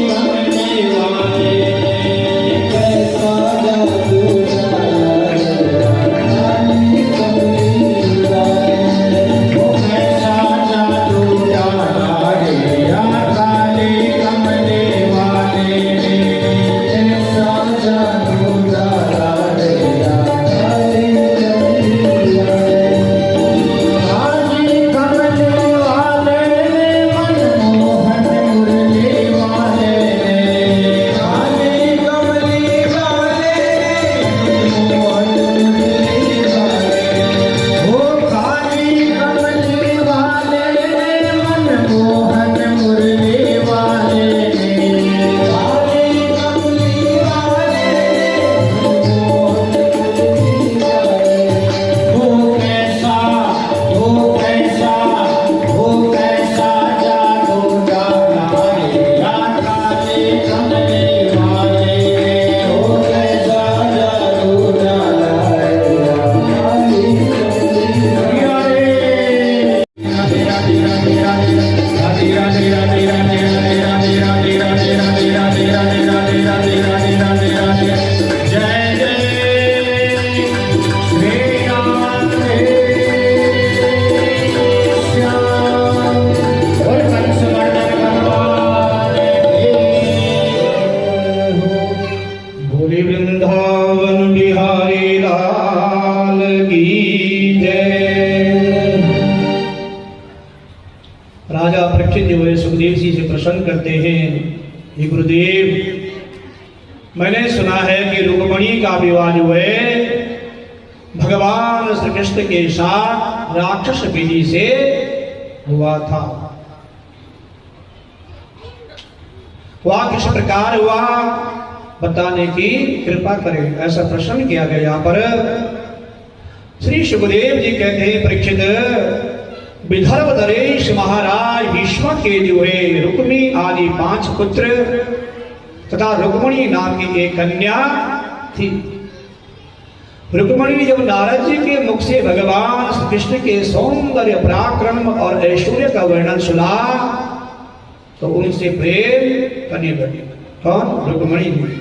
कमली वाले ने कैसा जादू डाला, कमली वाले वो कैसा जादू डाला, कमली वाले ने कैसा जादू डाला। संबोधन करते हैं, हे गुरुदेव, मैंने सुना है कि रुक्मिणी का विवाह जो है भगवान श्री कृष्ण के साथ राक्षस विधि से हुआ था। वह किस प्रकार हुआ बताने की कृपा करें, ऐसा प्रश्न किया गया। यहाँ पर श्री सुखदेव जी कहते हैं, परीक्षित, विदर्भ नरेश महाराज भीष्म के जो है रुक्मी आदि 5 पुत्र तथा रुक्मिणी नाम की एक कन्या थी। रुक्मिणी ने जब नारद जी के मुख से भगवान श्री कृष्ण के सौंदर्य पराक्रम और ऐश्वर्य का वर्णन सुना तो उनसे प्रेम करने लगे। कौन? रुक्मिणी ने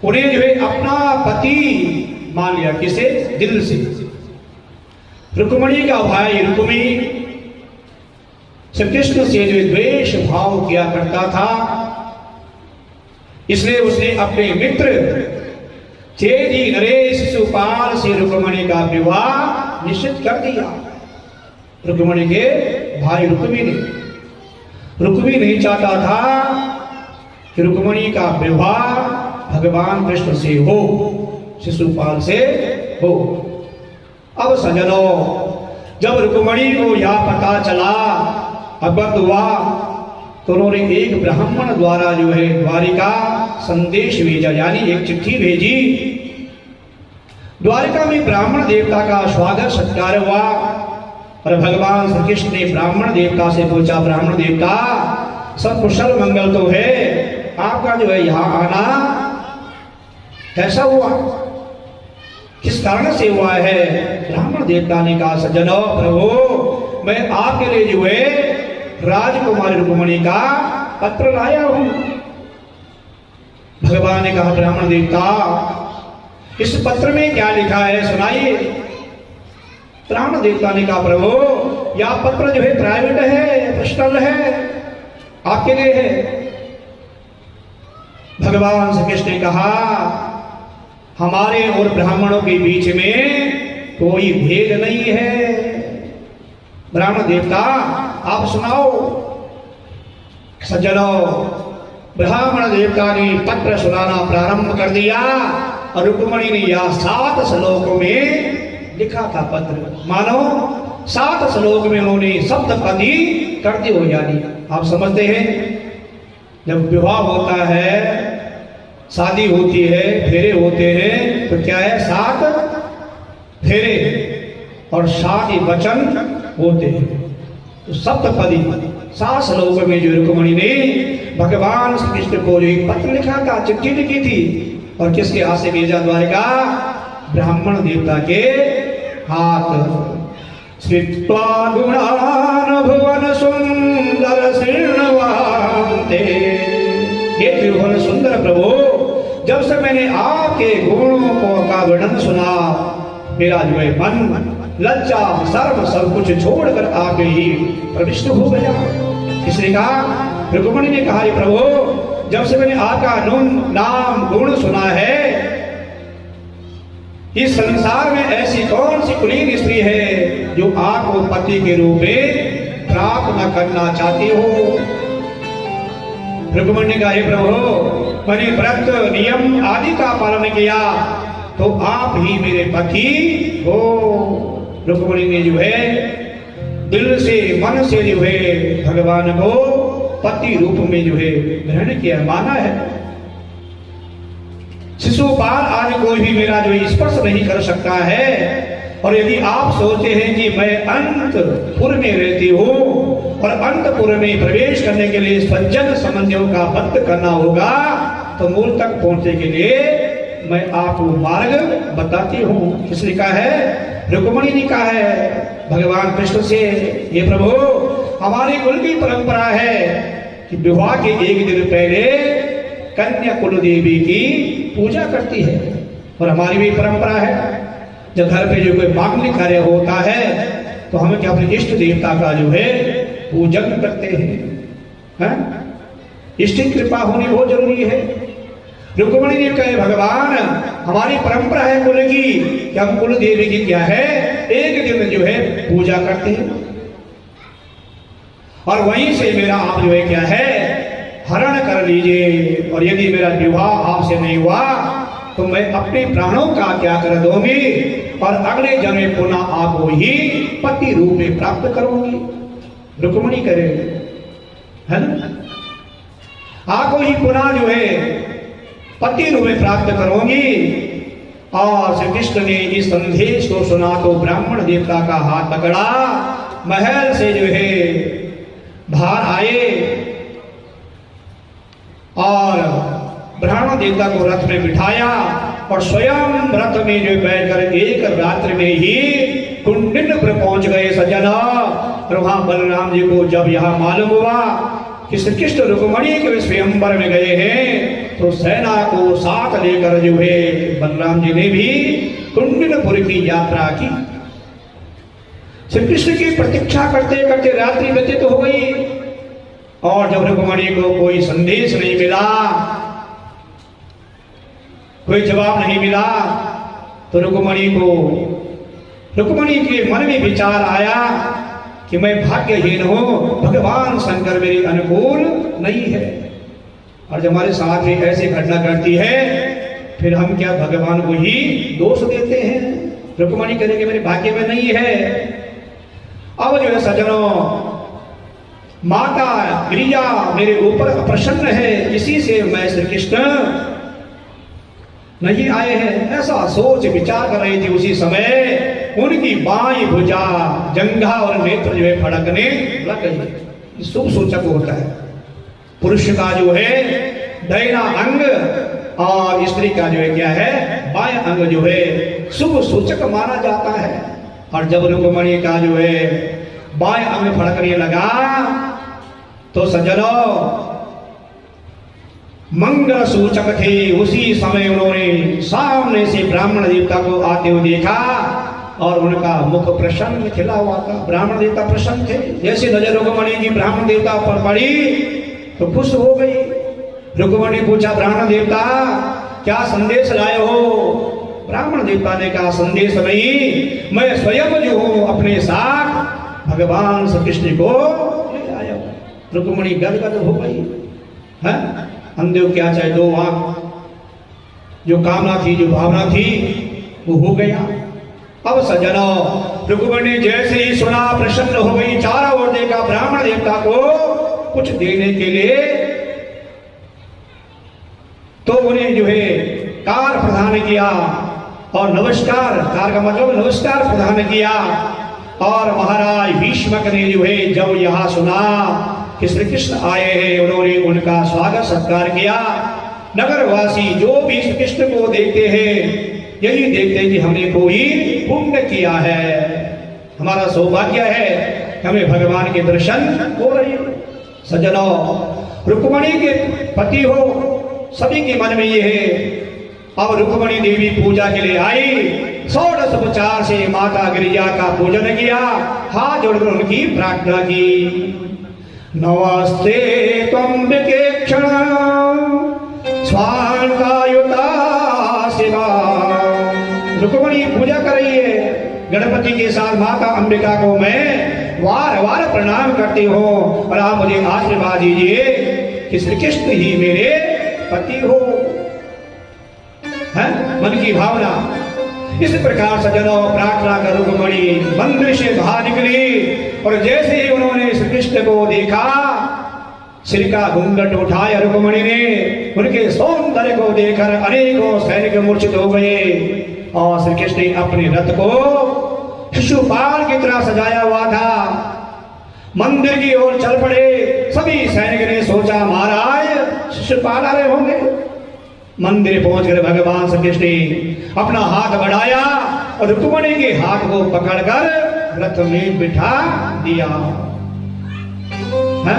उन्हें जो है अपना पति मान लिया। किसे? दिल से। रुक्मिणी का भाई रुक्मी श्री कृष्ण से जो द्वेष भाव किया करता था, इसलिए उसने अपने मित्र चेदी नरेश शिशुपाल से रुक्मिणी का विवाह निश्चित कर दिया। रुक्मिणी के भाई रुक्मी ने, रुक्मी नहीं चाहता था कि रुक्मिणी का विवाह भगवान कृष्ण से हो, शिशुपाल से हो। अब सजनों, जब रुक्मिणी को यह पता चला, अवगत हुआ, तो उन्होंने एक ब्राह्मण द्वारा जो है द्वारिका संदेश भेजा, यानी एक चिट्ठी भेजी। द्वारिका में ब्राह्मण देवता का स्वागत सत्कार हुआ और भगवान श्री कृष्ण ने ब्राह्मण देवता से पूछा, ब्राह्मण देवता, सब कुशल मंगल तो है, आपका जो है यहाँ आना कैसा हुआ, किस कारण से हुआ है? ब्राह्मण देवता ने कहा, सज्जनों, प्रभु, मैं आपके लिए जो है राजकुमारी रुक्मिणी का पत्र लाया हूं। भगवान ने कहा, ब्राह्मण देवता, इस पत्र में क्या लिखा है, सुनाइए। ब्राह्मण देवता ने कहा, प्रभु, यह पत्र जो है प्राइवेट है, पर्सनल है, आपके लिए है। भगवान श्री कृष्ण ने कहा, हमारे और ब्राह्मणों के बीच में कोई भेद नहीं है। ब्राह्मण देवता, आप सुनाओ। सज्जनों, ब्राह्मण देवता ने पत्र सुनाना प्रारंभ कर दिया और रुक्मिणी ने यह 7 श्लोकों में लिखा था पत्र। मानो 7 श्लोक में उन्होंने सप्तपदी कर दी हो। यानी आप समझते हैं, जब विवाह होता है, शादी होती है, फेरे होते हैं, तो क्या है, 7 फेरे और 7 वचन होते हैं। तो सप्तपदी 7 श्लोक में जो रुक्मिणी ने भगवान श्री कृष्ण को जो एक पत्र लिखा था, चिट्ठी लिखी थी, और किसके हाथ से भेजा? द्वारिका ब्राह्मण देवता के हाथ। श्रित्वा गुणान भुवन सुंदर शीर्णवान्ते, हे त्रिभुवन सुंदर प्रभु, जब से मैंने आपके गुणों का वर्णन सुना, मेरा जो है मन लज्जा शर्म सब कुछ छोड़कर आप ही प्रविष्ट हो गया। इसने कहा, रुक्मिणी ने कहा, प्रभु, जब से मैंने आपका नाम गुण सुना है, इस संसार में ऐसी कौन सी कुलीन स्त्री है जो आपको पति के रूप में प्राप्त न करना चाहती हो? रुक्मिणी ने कहा, प्रभु, मैंने व्रत नियम आदि का पालन किया तो आप ही मेरे पति हो। रुक्मिणी ने जो है दिल से, मन से जो है भगवान को पति रूप में जो है ग्रहण किया, माना है। शिशुपाल आज कोई भी मेरा जो स्पर्श नहीं कर सकता है। और यदि आप सोचते हैं कि मैं अंतपुर में रहती हूँ और अंतपुर में प्रवेश करने के लिए सज्जन संबंधियों का बंद करना होगा, तो मूल तक पहुंचने के लिए मैं आपको मार्ग बताती हूँ। किसने कहा है? रुक्मिणी ने कहा है भगवान कृष्ण से, ये प्रभु, हमारी कुल की परंपरा है कि विवाह के एक दिन पहले कन्या कुल देवी की पूजा करती है। और हमारी भी परंपरा है, जब घर पे जो कोई मांगलिक कार्य होता है तो हम क्या अपने इष्ट देवता का जो है पूजन करते हैं। इष्ट की कृपा होनी बहुत जरूरी है। रुक्मिणी ने कहे, भगवान, हमारी परंपरा है कुल की कि हम कुल देवी की क्या है, एक दिन जो है पूजा करते हैं। और वहीं से मेरा आप जो है क्या है हरण कर लीजिए, और यदि मेरा विवाह आपसे नहीं हुआ तो मैं अपने प्राणों का क्या कर दूंगी, और अगले जन्म में पुनः आपको ही पति रूप में प्राप्त करूंगी। रुक्मिणी करे, है ना, आपको ही पुनः जो है पति रूप में प्राप्त करूंगी। और श्री कृष्ण ने इस संदेश को सुना तो ब्राह्मण देवता का हाथ पकड़ा, महल से जो है बाहर आए और ब्राह्मण देवता को रथ में बिठाया और स्वयं रथ में जो बैठकर एक रात्रि में ही कुंडिनपुर पहुंच गए सज्जन। और वहां बलराम जी को जब यह मालूम हुआ कि श्री कृष्ण रुक्मिणी के स्वयंवर में गए हैं, तो सेना को साथ लेकर जो है बलराम जी ने भी कुंडिनपुर की यात्रा की। श्री कृष्ण की प्रतीक्षा करते करते रात्रि व्यतीत हो गई, और जब रुक्मिणी को कोई संदेश नहीं मिला, कोई जवाब नहीं मिला, तो रुक्मिणी के मन में विचार आया कि मैं भाग्यहीन हूं, भगवान शंकर मेरे अनुकूल नहीं है। और जब हमारे साथ में ऐसी घटना घटती है फिर हम क्या भगवान को ही दोष देते हैं। रुक्मिणी कहेंगे मेरे भाग्य में नहीं है। अब जो है सज्जनों, माता गिरिजा मेरे ऊपर प्रसन्न है, इसी से मैं श्री कृष्ण नहीं आए हैं, ऐसा सोच विचार कर रही थी। उसी समय उनकी बाईं भुजा, जंघा और नेत्र जो है फड़कने लग गई। शुभ सूचक होता है, पुरुष का जो है दाहिना अंग और स्त्री का जो है क्या है बायां अंग जो है शुभ सूचक माना जाता है। और जब रुक्मिणी का जो है बायां अंग फड़कने लगा तो सज्जनों मंगल सूचक थे। उसी समय उन्होंने सामने से ब्राह्मण देवता को आते हुए देखा और उनका मुख प्रसन्न खिला हुआ था। ब्राह्मण देवता प्रसन्न थे। जैसे नजर रुक्मिणी की ब्राह्मण देवता पर पड़ी तो खुश हो गई। रुक्मिणी पूछा, ब्राह्मण देवता क्या संदेश लाए हो? ब्राह्मण देवता ने कहा, संदेश नहीं, मैं स्वयं जो हूं अपने साथ भगवान श्री कृष्ण को ले आया हूं। रुक्मिणी गदगद हो गई है। अंधे क्या चाहे दो आंख, जो कामना थी, जो भावना थी, वो हो गया। अब सज्जनों, रुक्मिणी जैसे ही सुना प्रसन्न हो गई। चारों ओर देखा, ब्राह्मण देवता को कुछ देने के लिए तो उन्हें जो है कार प्रदान किया और नमस्कार, कार का मतलब नमस्कार प्रदान किया। और महाराज भीष्मक ने जो है जब यह सुना कि श्री कृष्ण आए हैं, उन्होंने उनका स्वागत सत्कार किया। नगरवासी जो भी श्री कृष्ण को देखते हैं यही देखते हैं कि हमने कोई पुण्य किया है, हमारा सौभाग्य है, हमें भगवान के दर्शन हो रहे हैं। सज्जनों, रुक्मिणी के पति हो, सभी के मन में ये है। अब रुक्मिणी देवी पूजा के लिए आई, षोडशोपचार से माता गिरिजा का पूजन किया, हाथ जोड़कर उनकी प्रार्थना की। नमस्ते त्वम्बिके क्षण स्वांगायुता शिवा। रुक्मिणी पूजा कर रही है गणपति के साथ। माता अंबिका को मैं वार वार प्रणाम करती हूँ और आप मुझे आशीर्वाद दीजिए कि श्री कृष्ण ही मेरे पति हो। है मन की भावना। इस प्रकार सज्जनों प्रार्थना कर रुक्मिणी मंदिर से बाहर निकली और जैसे ही उन्होंने श्री कृष्ण को देखा, सिर का घूंघट उठाया रुक्मिणी ने। उनके सौंदर्य को देखकर अनेकों सैनिक मूर्छित हो गए और श्री कृष्ण ने अपने रथ को शिशुपाल की तरह सजाया हुआ था, मंदिर की ओर चल पड़े। सभी सैनिक ने सोचा महाराज शिशुपाल आ रहे होंगे। मंदिर पहुंचकर भगवान श्री कृष्ण ने अपना हाथ बढ़ाया और रुक्मिणी के हाथ को पकड़कर रथ में बिठा दिया। है?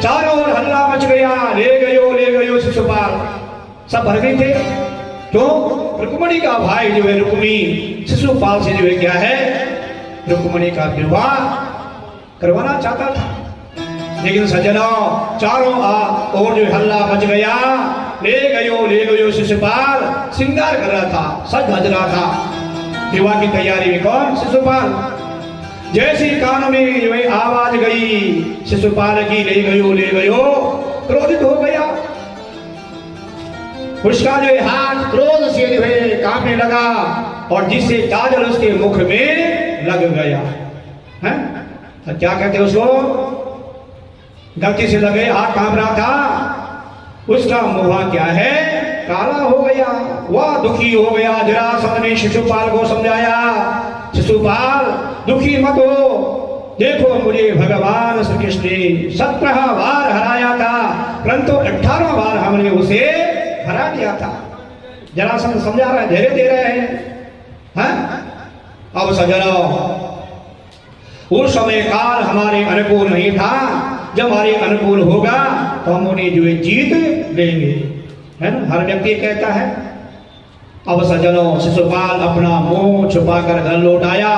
चारों ओर हल्ला मच गया, ले गयो शिशुपाल। सब भर गए थे। क्यों? रुक्मिणी का भाई जो है रुक्मी शिशुपाल से जो है क्या है रुक्मिणी का विवाह करवाना चाहता था। लेकिन सज्जनों चारों ओर जो हल्ला मच गया, ले गयो शिशुपाल श्रृंगार कर रहा था, सज धज रहा था। विवाह की तैयारी में कौन? शिशुपाल। जैसी कान में वही आवाज गई, शिशुपाल की ले गयो, क्रोधित हो गया। उसका जो है हाथ क्रोध से जो है कांपने लगा और जिससे चादर उसके मुख में लग गया है। तो क्या कहते उसको, गलती से लगे, हाथ कांप रहा था, उसका मुंह क्या है, काला हो गया, वह दुखी हो गया। जरासंध ने शिशुपाल को समझाया, शिशुपाल दुखी मत हो, देखो मुझे भगवान श्री कृष्ण ने 17 बार हराया था, परंतु 18 बार हमने उसे हरा दिया था। जरासंध समझा रहा है, धैर्य दे रहे हैं। अब सजनो, उस समय काल हमारे अनुकूल नहीं था, जब हमारे अनुकूल होगा तो हम उन्हें जो है जीत लेंगे, है ना। हर व्यक्ति कहता है। अब सज्जनों, शिशुपाल अपना मुंह छुपाकर घर लौट आया।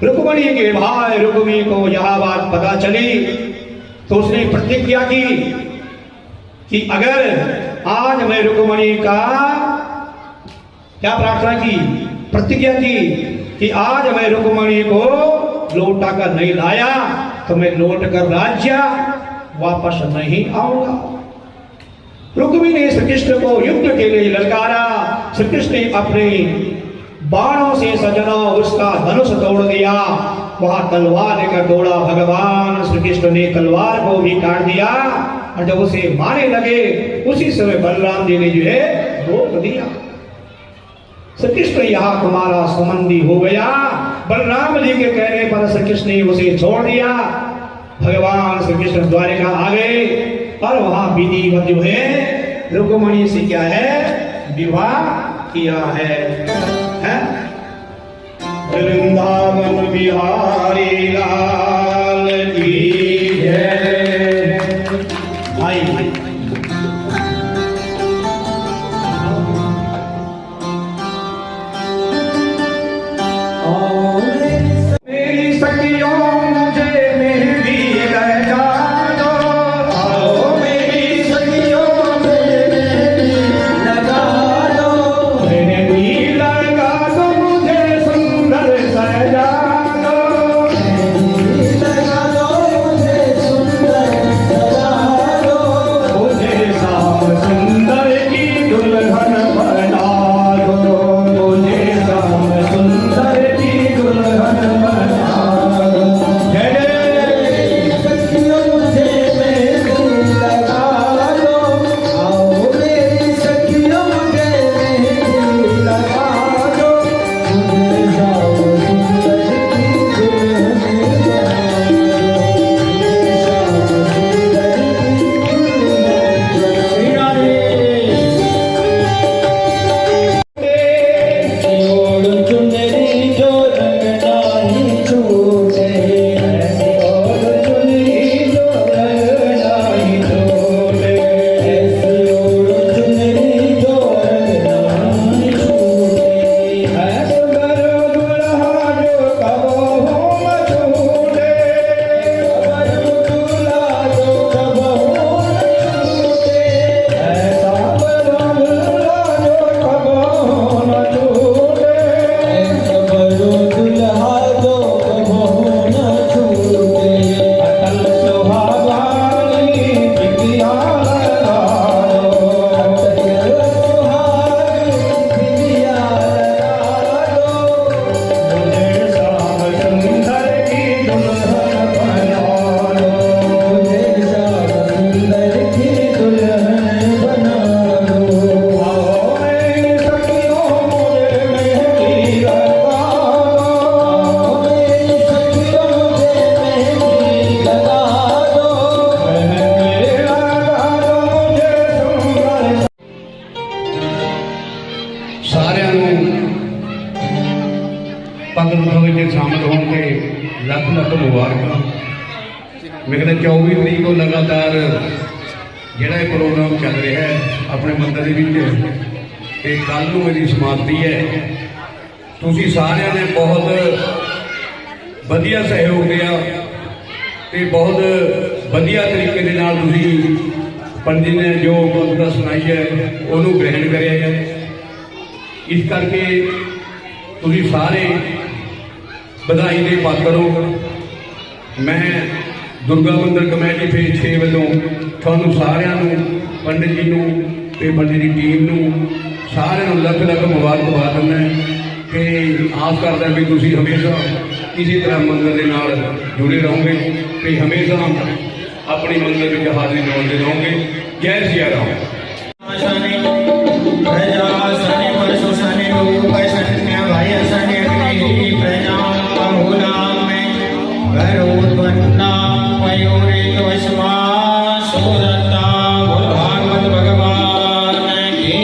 रुक्मिणी के भाई रुक्मी को यह बात पता चली तो उसने प्रतिज्ञा की कि अगर आज मैं रुक्मिणी का क्या प्रार्थना की, प्रतिज्ञा की कि आज मैं रुक्मिणी को लौटा कर नहीं लाया तो मैं लौट कर राज्य वापस नहीं आऊंगा। रुक्मिणी ने श्री कृष्ण को युद्ध के लिए ललकारा। श्री कृष्ण ने अपने बाणों से सजनों उसका धनुष तोड़ दिया। वह तलवार लेकर दौड़ा। भगवान श्री कृष्ण ने तलवार को भी काट दिया और जब उसे मारने लगे उसी समय बलराम जी ने जो है रोक दिया। श्री कृष्ण यहाँ तुम्हारा संबंधी हो गया। बलराम जी के कहने पर श्री कृष्ण ने उसे छोड़ दिया। भगवान श्री कृष्ण द्वारिका आ गए और वहां विधिवत जो है रुक्मिणी से क्या है, विवाह किया है? वृंदावन बिहारी लाल की जय। भाई मेरी सखियों मुझे मेहंदी लगा दो, आओ मेरी सखियों मुझे मेहंदी लगा दो, मेहंदी लगा दो मुझे सुंदर सजा दो, मेहंदी लगा दो मुझे सुंदर सजा दो, मुझे शाम सुंदर की दुल्हन बना दो, मुझे शाम सुंदर की दुल्हन बना दो। जय सखियों मुझे मेहंदी लगा दो, आओ मेरी सखियों मुझे मेहंदी लगा दो, मुझे शाम सुंदर की दुल्हन बना दो। चुनरी जो रंग नाही छूटे, ऐसी और चुनरी जो रंग नाही छूटे, ऐसी और चुनरी जो रंग नाही छूटे, ऐसा करो दुल्हा जो कबो हो न छूटे, करो दुल्हा जो कबो हो न छूटे, ऐसा करो दुल्हा जो कबो हो न छूटे, ऐसा करो दुल्हा जो कबो हो न छूटे, अटल सुहागनी बिटिया लगा दो, अटल सुहागनी बिटिया लगा दो, मुझे शाम सुंदर की दुल्हन बना दो, मुझे शाम सुंदर की दुल्हन बना दो। आओ मेरी सखियों मुझे मेहंदी लगा दो, आओ मेरी सखियों मुझे मेहंदी लगा दो, मेहंदी लगा दो मुझे सुंदर। ਸਾਰਿਆਂ ਨੂੰ ਪੰਗਤ ਉਤਸਵ ਵਿੱਚ ਸ਼ਾਮਲ ਹੋਣ ਤੇ ਲੱਖ ਲੱਖ ਮੁਬਾਰਕਾਂ। ਮੈਂ ਕਹਿੰਦਾ 24 ਤਰੀਕ ਤੋਂ ਲਗਾਤਾਰ ਜਿਹੜਾ ਇਹ ਪ੍ਰੋਗਰਾਮ ਚੱਲ ਰਿਹਾ ਹੈ ਆਪਣੇ ਮੰਦਰ ਦੇ ਵਿੱਚ, ਤੇ ਕੱਲ ਨੂੰ ਇਹਦੀ ਸਮਾਪਤੀ ਹੈ। ਤੁਸੀਂ ਸਾਰਿਆਂ ਨੇ ਬਹੁਤ ਵਧੀਆ ਸਹਿਯੋਗ ਦਿਆ ਤੇ ਬਹੁਤ ਵਧੀਆ ਤਰੀਕੇ ਦੇ ਨਾਲ ਤੁਸੀਂ ਪੰਡਿਤ ਨੇ ਜੋ ਕਵਿਤਾ ਸੁਣਾਈ ਹੈ ਉਹਨੂੰ ਗ੍ਰਹਿਣ ਕਰਿਆ ਹੈ। ਇਸ ਕਰਕੇ ਤੁਸੀਂ ਸਾਰੇ ਵਧਾਈ ਦੇ ਪਾਤਰ ਹੋ। ਮੈਂ ਦੁਰਗਾ ਮੰਦਿਰ ਕਮੇਟੀ ਫੇਜ਼ 6 ਵੱਲੋਂ ਤੁਹਾਨੂੰ ਸਾਰਿਆਂ ਨੂੰ, ਪੰਡਿਤ ਜੀ ਨੂੰ ਤੇ ਪੰਡਿਤ ਦੀ ਟੀਮ ਨੂੰ ਸਾਰਿਆਂ ਨੂੰ ਲੱਖ ਲੱਖ ਮੁਬਾਰਕਬਾਦ ਦਿੰਦਾ ਕਿ ਆਸ ਕਰਦਾ ਵੀ ਤੁਸੀਂ ਹਮੇਸ਼ਾ ਇਸੇ ਤਰ੍ਹਾਂ ਮੰਦਿਰ ਦੇ ਨਾਲ ਜੁੜੇ ਰਹੋਗੇ ਤੇ ਹਮੇਸ਼ਾ ਆਪਣੀ ਮੰਦਿਰ ਵਿੱਚ ਹਾਜ਼ਰੀ ਦਿਵਾਉਂਦੇ ਰਹੋਗੇ। ਜੈ ਸਿਆ ਰਾਮ। शनि प्रजा शनि परशु शनि रूप शन्य भय शनि अग्नि प्रजा बहुला में गरुड़वन्ना मयूरी वश्वा सुरता भागवत भगवान की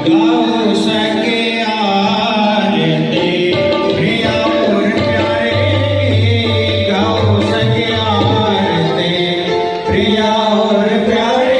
गौ सके आरती प्रिया और प्यारे गौ सके आरती प्रिया और प्यारे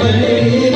Hare